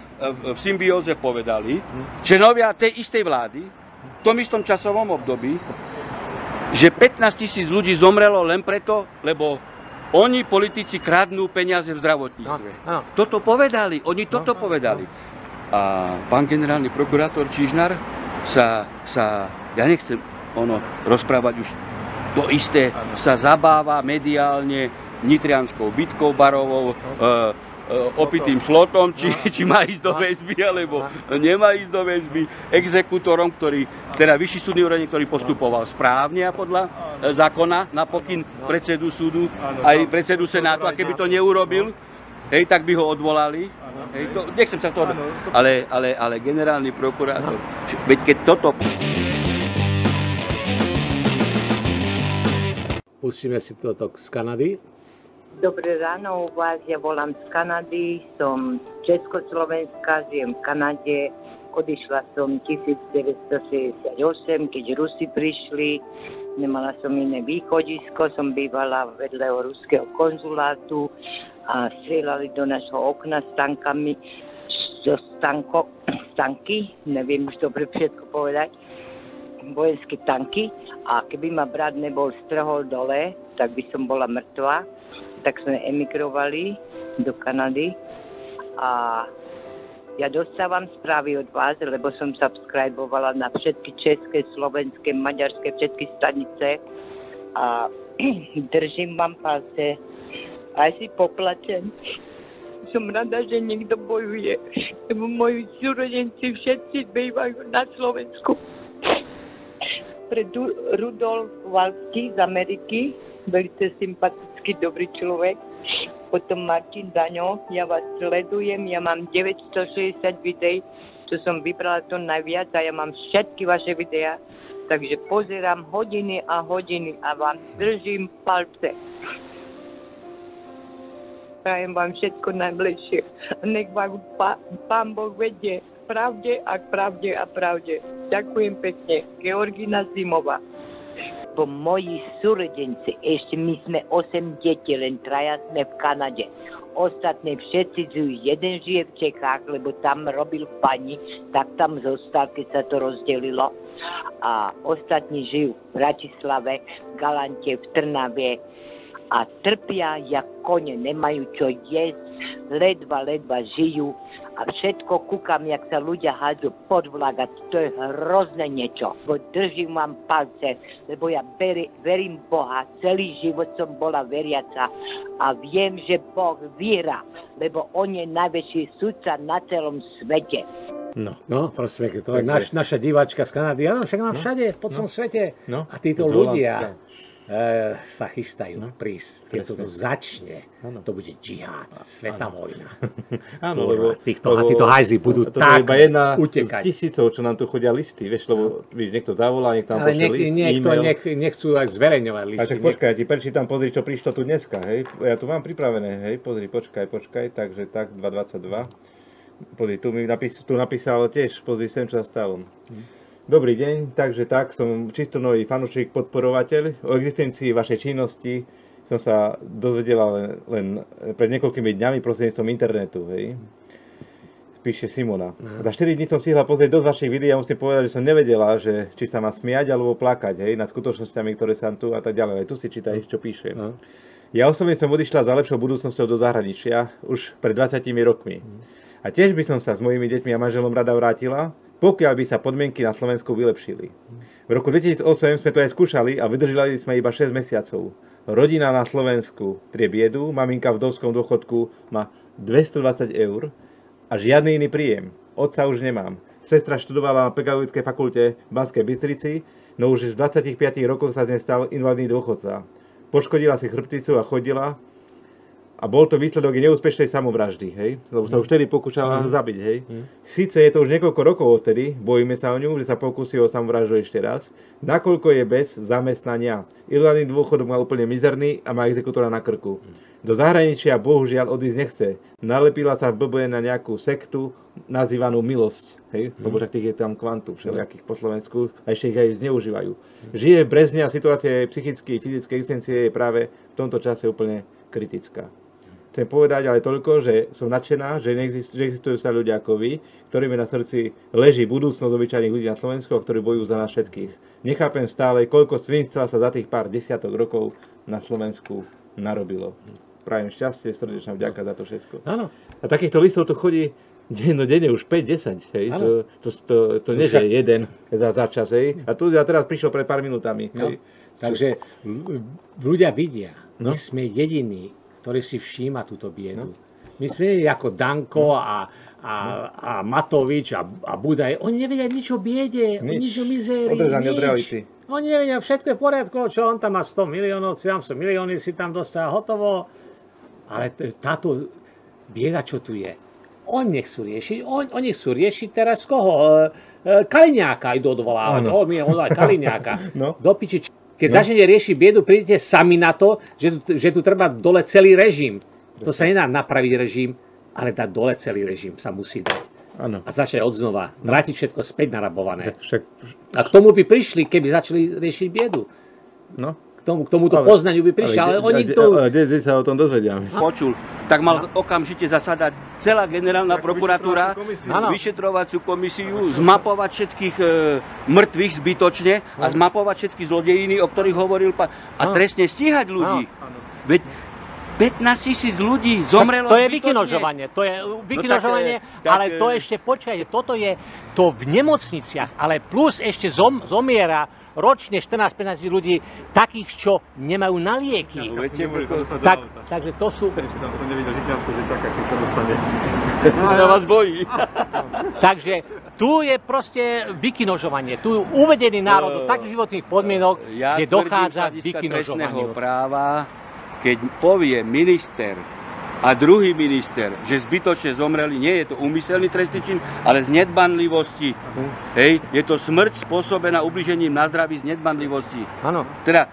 v symbióze povedali, že novia tej istej vlády v tom istom časovom období, že 15 000 ľudí zomrelo len preto, lebo oni, politici, kradnú peniaze v zdravotníctve. Toto povedali, oni toto povedali. A pán generálny prokurátor Čižnár ja nechcem rozprávať už to isté, sa zabáva mediálne nitrianskou bitkou barovou, opitým slotom, či má ísť do väzby, alebo nemá ísť do väzby, exekútorom, teda vyšší súdny úradník, ktorý postupoval správne a podľa zákona na pokyn predsedu súdu, aj predsedu senátu, a keby to neurobil, hej, tak by ho odvolali. Hej, nechcem sa to... Ale generálny prokurátor, veď keď toto... Pustíme si toto z Kanady. Dobré ráno u vás, ja volám z Kanady, som Československá, žijem v Kanade, odišla som 1968, keď Rusi prišli, nemala som iné východisko, som bývala vedľa ruského konzulátu a strieľali do našho okna s tankami, tanky, neviem už dobre všetko povedať, vojenské tanky, a keby ma brat nebol strhol dole, tak by som bola mŕtva. Tak sme emigrovali do Kanady a Ja dostávam správy od vás, lebo som subscribovala na všetky české, slovenské, maďarské, všetky stanice a držím vám palce. Aj si poplačem. Som rada, že niekto bojuje, lebo moji súrodenci všetci bývajú na Slovensku. Rudolf Valský z Ameriky, veľmi sympatický, dobrý človek. Potom Martin Daňo, ja vás sledujem, ja mám 960 videí, čo som vybrala to najviac a ja mám všetky vaše videá. Takže pozerám hodiny a hodiny a vám držím palce. Prajem vám všetko najbližšie. Nech vám Pán Boh vedie pravde a pravde a pravde. Ďakujem pekne. Georgina Zimová. Bo moji súrodenci, ešte my sme 8 detí, len 3 sme v Kanade. Ostatní všetci žijú, jeden žije v Čechách, lebo tam robil pani, tak tam zostal, keď sa to rozdelilo. A ostatní žijú v Bratislave, v Galante, v Trnave a trpia jak kone, nemajú čo jesť, ledva žijú. A všetko kúkam, jak sa ľudia hádzu pod vlak a to je hrozné niečo. Bo držím vám palce, lebo ja verím Boha. Celý život som bola veriaca a viem, že Boh vyhrá, lebo on je najväčší sudca na celom svete. No, prosím, to je naša diváčka z Kanady. Áno, však mám všade, po celom svete. A títo ľudia sa chystajú prísť. Keď toto začne, to bude džihad, sveta vojna. Áno, lebo títo hajzy budú tak utekať. To je iba jedna z tisícov, čo nám tu chodia listy, vieš, lebo niekto zavolá, niekto tam pošle list, e-mail. Nechcú aj zverejňovať listy. A tak počkaj, ja ti prečítam, pozri, čo prišlo tu dneska, hej. Ja tu mám pripravené, hej, pozri, počkaj, takže tak, 2.22. Pozri, tu napísal tiež, pozri sem, čo sa stalo. Dobrý deň, takže tak, som čisto nový fanúšik, podporovateľ. O existencii vašej činnosti som sa dozvedela len pred niekoľkými dňami prostredníctvom internetu, hej. Píše Simona. Za 4 dní som stihla pozrieť dosť vašich videí a musím povedať, že som nevedela, že či sa má smiať alebo plakať, hej, nad skutočnosťami, ktoré sa tu a tak ďalej. Aj tu si čítaj, čo píše. Ja osobne som odišla za lepšou budúcnosťou do zahraničia už pred 20 rokmi. A tiež by som sa s mojimi deťmi a manželom rada vrátila, pokiaľ by sa podmienky na Slovensku vylepšili. V roku 2008 sme to aj skúšali a vydržali sme iba 6 mesiacov. Rodina na Slovensku trie biedu, maminka v vdovskom dôchodku má 220 eur a žiadny iný príjem. Otca už nemám. Sestra študovala na pedagogickej fakulte v Banskej Bystrici, no už v 25 rokoch sa z nej stal invalidný dôchodca. Poškodila si chrbticu a chodila, a bol to výsledok neúspešnej samovraždy, hej? Lebo sa už vtedy pokúšala zabiť, hej? Síce je to už niekoľko rokov odtedy, bojíme sa o ňu, že sa pokúsi o samovraždu ešte raz, nakoľko je bez zamestnania. Invalidný dôchodok má úplne mizerný a má exekútora na krku. Do zahraničia bohužiaľ odísť nechce. Nalepila sa v blbuje na nejakú sektu nazývanú Milosť, hej? Lebo však tých je tam kvantu všelijakých po Slovensku a ešte ich aj zneužívajú. Žije v Brezne a situácia psychickej, fyzickej existencie je práve v tomto čase úplne kritická. Chcem povedať ale toľko, že som nadšená, že existujú sa ľudia ako vy, ktorým je na srdci leží budúcnosť obyčajných ľudí na Slovensku a ktorí bojujú za nás všetkých. Nechápem stále, koľko svinstva sa za tých pár desiatok rokov na Slovensku narobilo. Prajem šťastie, srdečná vďaka za to všetko. Áno. A takýchto listov tu chodí denne už 5-10, hej. To nie je jeden za čas, hej. A tu ja teraz prišiel pred pár minútami. No. Takže ľudia vidia, my sme jediní, ktorý si všíma túto biedu. My sme ako Danko a Matovič a Budaj. Oni nevedia nič o biede, nič o mizérii, nič. Oni nevedia, všetko je v poriadku, čo on tam má 100 miliónov, tam sú milióny, si tam dostá hotovo. Ale táto bieda, čo tu je, oni chcú riešiť teraz koho? Kaliňáka idú odvolávať. My odvolávať Kaliňáka. Do piči. Keď začnete riešiť biedu, prídete sami na to, že tu treba dole celý režim. To sa nedá napraviť režim, ale dať dole celý režim sa musí dať. A začať odznova. Vrátiť všetko späť narabované. A k tomu by prišli, keby začali riešiť biedu. K tomuto poznaniu by prišli, ale oni to... Kde sa o tom dozvedia? Počul, tak mal okamžite zasadať celá generálna prokuratúra, vyšetrovaciu komisiu, zmapovať všetkých mŕtvych zbytočne a zmapovať všetky zlodejiny, o ktorých hovoril pán, a trestne stíhať ľudí. Veď 15 000 ľudí zomrelo. To je vykinožovanie, ale to ešte, počkajte, toto je to v nemocniciach, ale plus ešte zomiera ročne 14-15 ľudí takých, čo nemajú na lieky. Takže to sú... Tam som nevidel Žitňansku, že taká, keď sa dostane. Ja vás bojí. Takže tu je proste vykinožovanie. Tu je uvedený národ do takých životných podmienok, kde dochádza k vykinožovaniu. Práva, keď povie minister a druhý minister, že zbytočne zomreli, nie je to úmyselný trestný čin, ale z nedbanlivosti. Hej, je to smrť spôsobená ubližením na zdraví z nedbanlivosti. Áno. Teda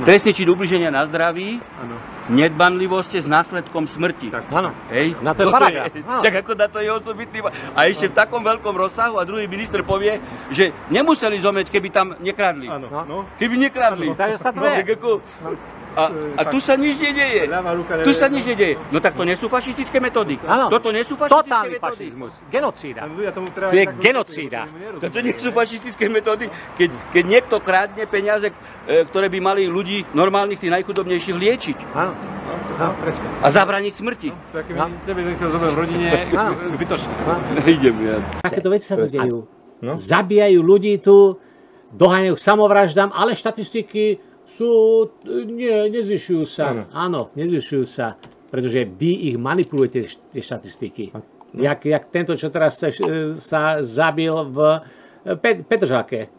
trestný čin ubliženia na zdraví, nedbanlivosti s následkom smrti. Áno. Hej, na to je paragraf. Tak ako na to je osobitný. A ešte v takom veľkom rozsahu a druhý minister povie, že nemuseli zomrieť, keby tam nekradli. Keby nekradli. Takže sa to vie. A tu sa nič nedieje. Tu sa nič nedieje. No tak to nie sú fašistické metódy. Áno. Toto nie sú fašistické Totálny metódy. fašizmus. Genocída. To je genocída. Toto nie sú fašistické metódy. Keď niekto krádne peniaze, ktoré by mali ľudí normálnych, tých najchudobnejších liečiť. Áno. Presne. A zabrániť smrti. Tebe nechcel zobrať v rodine, zbytočne. Idem ja. Takéto veci sa tu dejú. Zabíjajú ľudí tu, doháňajú k samovraždám, ale štatistiky nezvyšujú sa. Áno, nezvyšujú sa, pretože vy ich manipulujete, tie štatistiky. Jak tento, čo teraz sa zabil v Petržáke.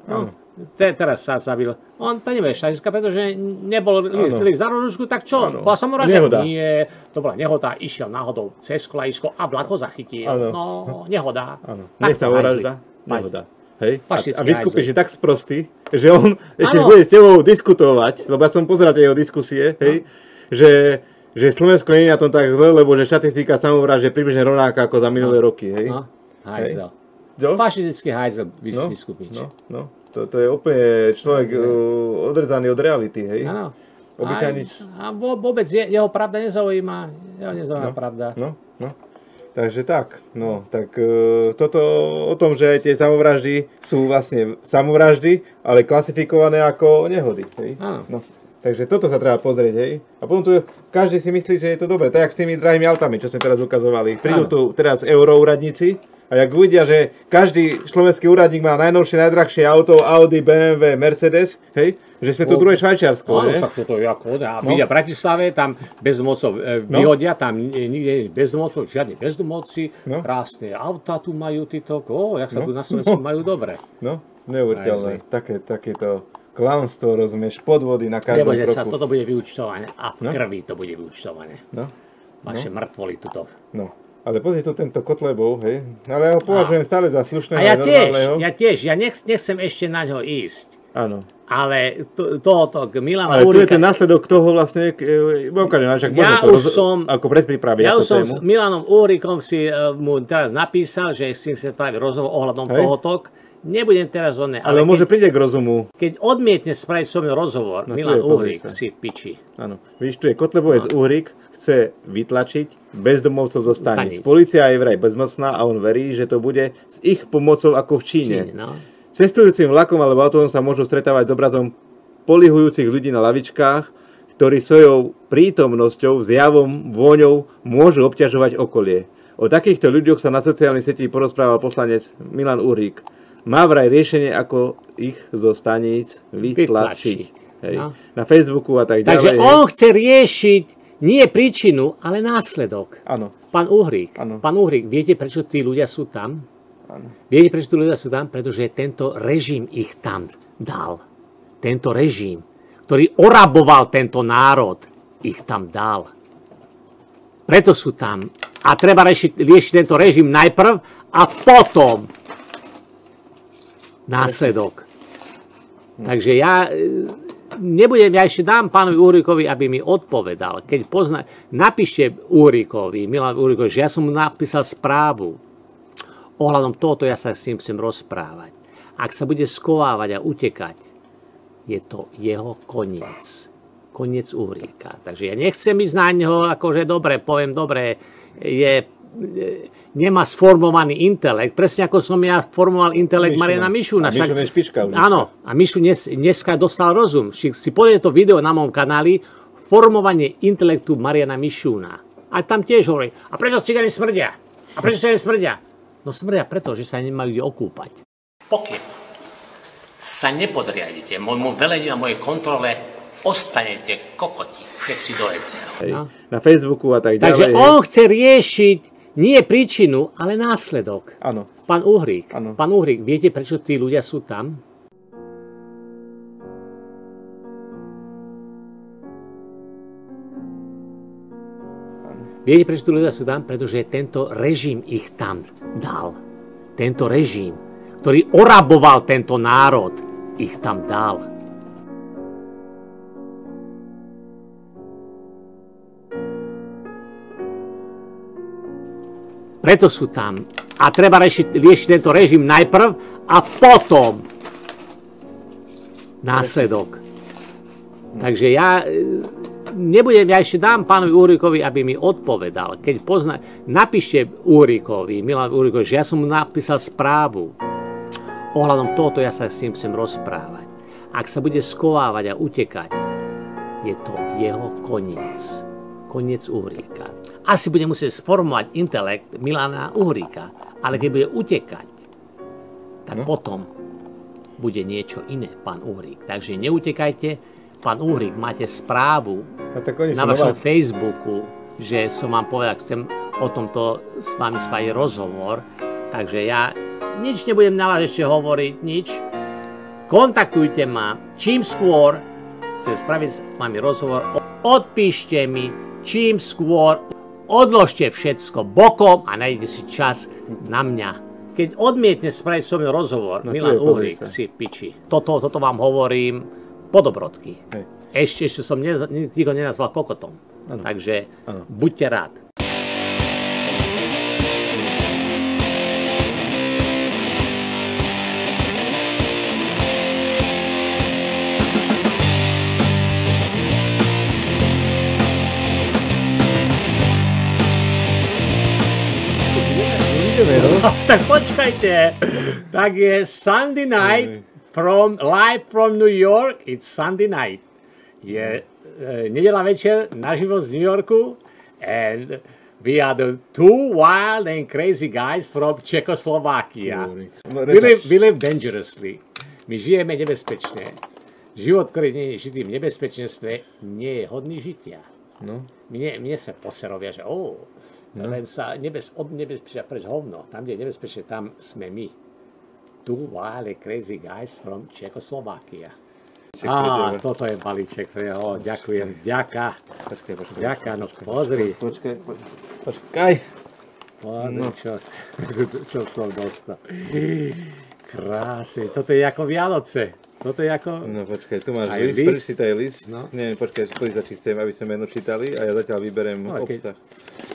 Teraz sa zabil. On to nebude štatistika, pretože nebol list za rožku, tak čo? Bola samovražda? Nie, to bola nehoda. Išiel náhodou cez kolaisko a vlak ho zachytil. No, nehoda. Nie samovražda, nehoda. Hej? A Biskup je tak sprostý, že on ešte bude s tebou diskutovať, lebo ja som pozeral tie jeho diskusie, hej, že Slovensko nie je na tom tak zle, lebo že štatistika samovrážd je približne rovnaká ako za minulé roky. Hej? Hajzel. Fašistický hajzel, Biskupič. To je úplne človek odrezaný od reality, hej? Áno. A vôbec jeho pravda nezaujíma. Jeho nezaujíma pravda. Takže tak, toto o tom, že aj tie samovraždy sú vlastne samovraždy, ale klasifikované ako nehody, hej? Takže toto sa treba pozrieť, hej? A potom tu každý si myslí, že je to dobré, tak jak s tými drahými autami, čo sme teraz ukazovali. Prídu tu teraz euroúradníci a jak uvidia, že každý slovenský úradník má najnovšie, najdrahšie auto, Audi, BMW, Mercedes, hej? Že sme tu druhé Švajčiarsko, áno, však toto je ako, a vidia v Bratislave, tam bezdomocov vyhodia, tam nikde bezdomocov, žiadne bezdomovci, krásne auta tu majú títo, jak sa tu na Slovensku majú dobre. Neuveriteľné, takéto klaunstvo, rozumieš, podvody na každom kroku. Sa, toto bude vyúčtované a v krvi to bude vyúčtované. Vaše mŕtvoly tuto. Ale pozri tu tento Kotlebov, hej, ale ja ho považujem stále za slušného a ja tiež, nechcem ešte na ňo ísť. Áno. Ale tohoto Milana Úrika... Ale tu je ten následok toho vlastne, ako predprípravy. Ja už som s Milanom Úrikom mu teraz napísal, že si spraví rozhovor ohľadom tohoto. Nebudem teraz ale môže príde k rozumu. Keď odmietne spraviť so mnou rozhovor, Milan Uhrík si piči. Áno. Vidíš, tu je Kotlebovec Uhrík, chce vytlačiť bezdomovcov zo staníc. Polícia je vraj bezmocná a on verí, že to bude s ich pomocou ako v Číne. Cestujúcim vlakom alebo autovom sa môžu stretávať s obrazom polihujúcich ľudí na lavičkách, ktorí svojou prítomnosťou, zjavom, vôňou môžu obťažovať okolie. O takýchto ľuďoch sa na sociálnej sieti porozprával poslanec Milan Uhrík. Má vraj riešenie, ako ich zo staníc vytlačiť. Na Facebooku a tak ďalej. Takže on chce riešiť nie príčinu, ale následok. Áno. Pán Uhrík, viete, prečo tí ľudia sú tam? Viete, prečo tí ľudia sú tam? Pretože tento režim ich tam dal. Tento režim, ktorý oraboval tento národ, ich tam dal. Preto sú tam. A treba riešiť tento režim najprv a potom následok. Takže ja ešte dám pánovi Uhríkovi, aby mi odpovedal. Keď napíšte Uhríkovi, Milan Uhríkovi, že ja som mu napísal správu. Ohľadom tohoto ja sa s ním chcem rozprávať. Ak sa bude skovávať a utekať, je to jeho koniec. Koniec Uhríka. Takže ja nechcem ísť na neho, akože dobre, poviem dobre, nemá sformovaný intelekt. Presne ako som ja formoval intelekt Mariana Mišuna. Mišun je špička. Áno, a Mišu dneska dostal rozum. Si pozrite to video na mojom kanáli, formovanie intelektu Mariana Mišúna. A tam tiež hovorí, a prečo cigáni smrdia? A prečo sa nesmrdia? No smrdia preto, že sa nemajú kde okúpať. Pokiaľ sa nepodriadite môjmu veleniu a mojej kontrole, ostanete kokoti, všetci do jedného. No? Na Facebooku a tak ďalej. Takže on chce riešiť nie príčinu, ale následok. Áno. Pán Uhrík, Áno. Pán Uhrík, viete, prečo tí ľudia sú tam? Viete, prečo tí ľudia sú tam? Pretože tento režim ich tam dal. Tento režim, ktorý oraboval tento národ, ich tam dal. Preto sú tam. A treba riešiť tento režim najprv a potom následok. Takže ja ešte dám pánovi Uhríkovi, aby mi odpovedal. Keď napíšte Uhríkovi, Milan Uhríkovi, že ja som mu napísal správu. Ohľadom tohoto ja sa s ním chcem rozprávať. Ak sa bude skovávať a utekať, je to jeho koniec. Koniec Uhríka. Asi bude musieť sformovať intelekt Milana Uhríka, ale keď bude utekať, tak potom bude niečo iné, pán Uhrík. Takže neutekajte, pán Uhrík, máte správu na vašom Facebooku, že som vám povedal, chcem o tomto s vami spraviť rozhovor, takže ja nič nebudem na vás ešte hovoriť, nič. Kontaktujte ma čím skôr, chcem spraviť s vami rozhovor, odpíšte mi čím skôr, odložte všetko bokom a nájdete si čas na mňa. Keď odmietne spraviť so mnou rozhovor, Milan Uhrík si piči. Toto vám hovorím po dobrodky. Ešte som nikto nenazval kokotom. Takže buďte rád. Tak počkajte, tak je Sunday night, live from New York, it's Sunday night. Je nedeľa večer naživo z New Yorku and we are the two wild and crazy guys from Czechoslovakia. We live dangerously. My žijeme nebezpečne. Život, ktorý nie je žitý v nebezpečenstve, nie je hodný žitia. My nie sme poserovia, že len sa od nebezpečia preč hovno. Tam, kde je nebezpečie, tam sme my. Two wild and crazy guys from Czechoslovakia. Toto je balíček. Ďakujem. Ďaká, no pozri. Počkaj. Pozri, čo som dostal. Krásne. Toto je ako Vianoce. Toto je ako... No počkaj, tu máš list, prečítaj list. Nie, počkaj, či chcem, aby sme meno čítali a ja zatiaľ vyberiem obsah.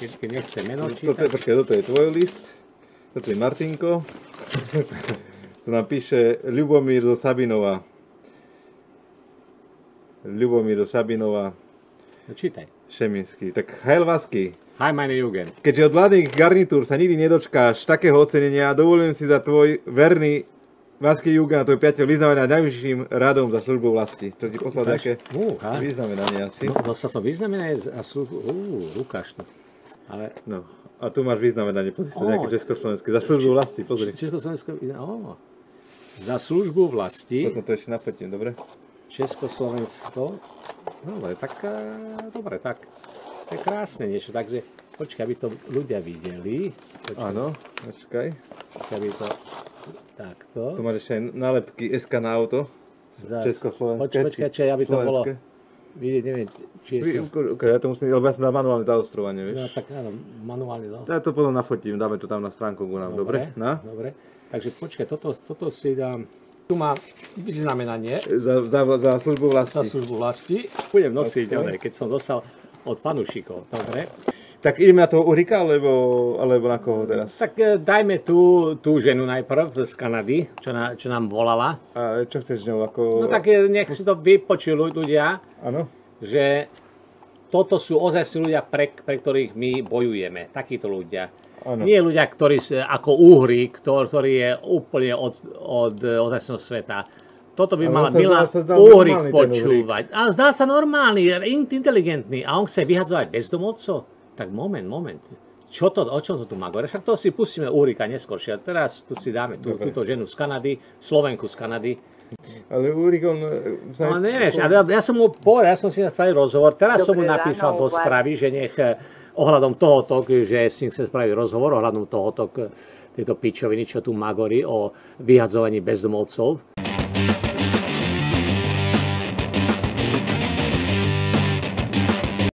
Keď nechce meno čítať. Počkaj, toto je tvoj list. Toto je Martinko. Tu nám píše Ľubomír zo Sabinova. No čítaj. Šeminsky. Tak Heil Vasky. Hi, meine Jugend. Keďže od vládnych garnitúr sa nikdy nedočkáš takého ocenenia, dovolujem si za tvoj verný Vasky Jugend a tvoj priateľ vyznamenať najvyšším radom za službu vlasti. To ti poslal také vyznamenanie asi. No, dostal som vyznamenanie za službu. Lukáš to. Ale... No. A tu máš vyznamenanie, pozri sa, nejaké československé, za službu vlasti, pozri. Československé, za službu vlasti. Potom to ešte napotím, dobre? Československo. Dobre, tak to je krásne niečo, takže počkaj, aby to ľudia videli. Áno, počkaj. Aby to takto. Tu máš ešte aj nálepky SK na auto. Československé. Počkaj, aby to bolo... Vidieť, neviem, či je to... Ja to musím, lebo ja som dal manuálne zaostrovanie, vieš. No tak áno, manuálne zaostrovanie. Ja to potom nafotím, dáme to tam na stránku ku nám, dobre? Dobre, takže počkaj, toto si dám... Tu má vyznamenanie. Za službu vlasti. Za službu vlasti. Budem nosiť, keď som dostal od fanúšikov, dobre. Tak ideme na toho Uhríka, alebo na koho teraz? Tak dajme tú ženu najprv z Kanady, čo nám volala. A čo chceš s ňou? Ako... No tak nech si to vypočujú ľudia, že toto sú ozajstní ľudia, pre ktorých my bojujeme. Takíto ľudia. Ano. Nie ľudia, ktorí ako Uhrík, ktorý je úplne od ozajstného sveta Toto by mal Milan Uhrík počúvať. A zdá sa normálny, inteligentný. A on chce vyhadzovať bezdomovcov? Tak moment. O čom to tu má govoriť? Však to si pustíme Uhríka neskôršie. Teraz tu si dáme túto ženu z Kanady, Slovenku z Kanady. Ale Uhrík, on... No nevieš, ale ja som mu povedal, ja som si spravil rozhovor, teraz som mu napísal do správy, že nech ohľadom tohoto, že si chce spraviť rozhovor, ohľadom tohoto, tejto pičoviny, čo tu má govoriť o vyhadzovaní bezdomovcov.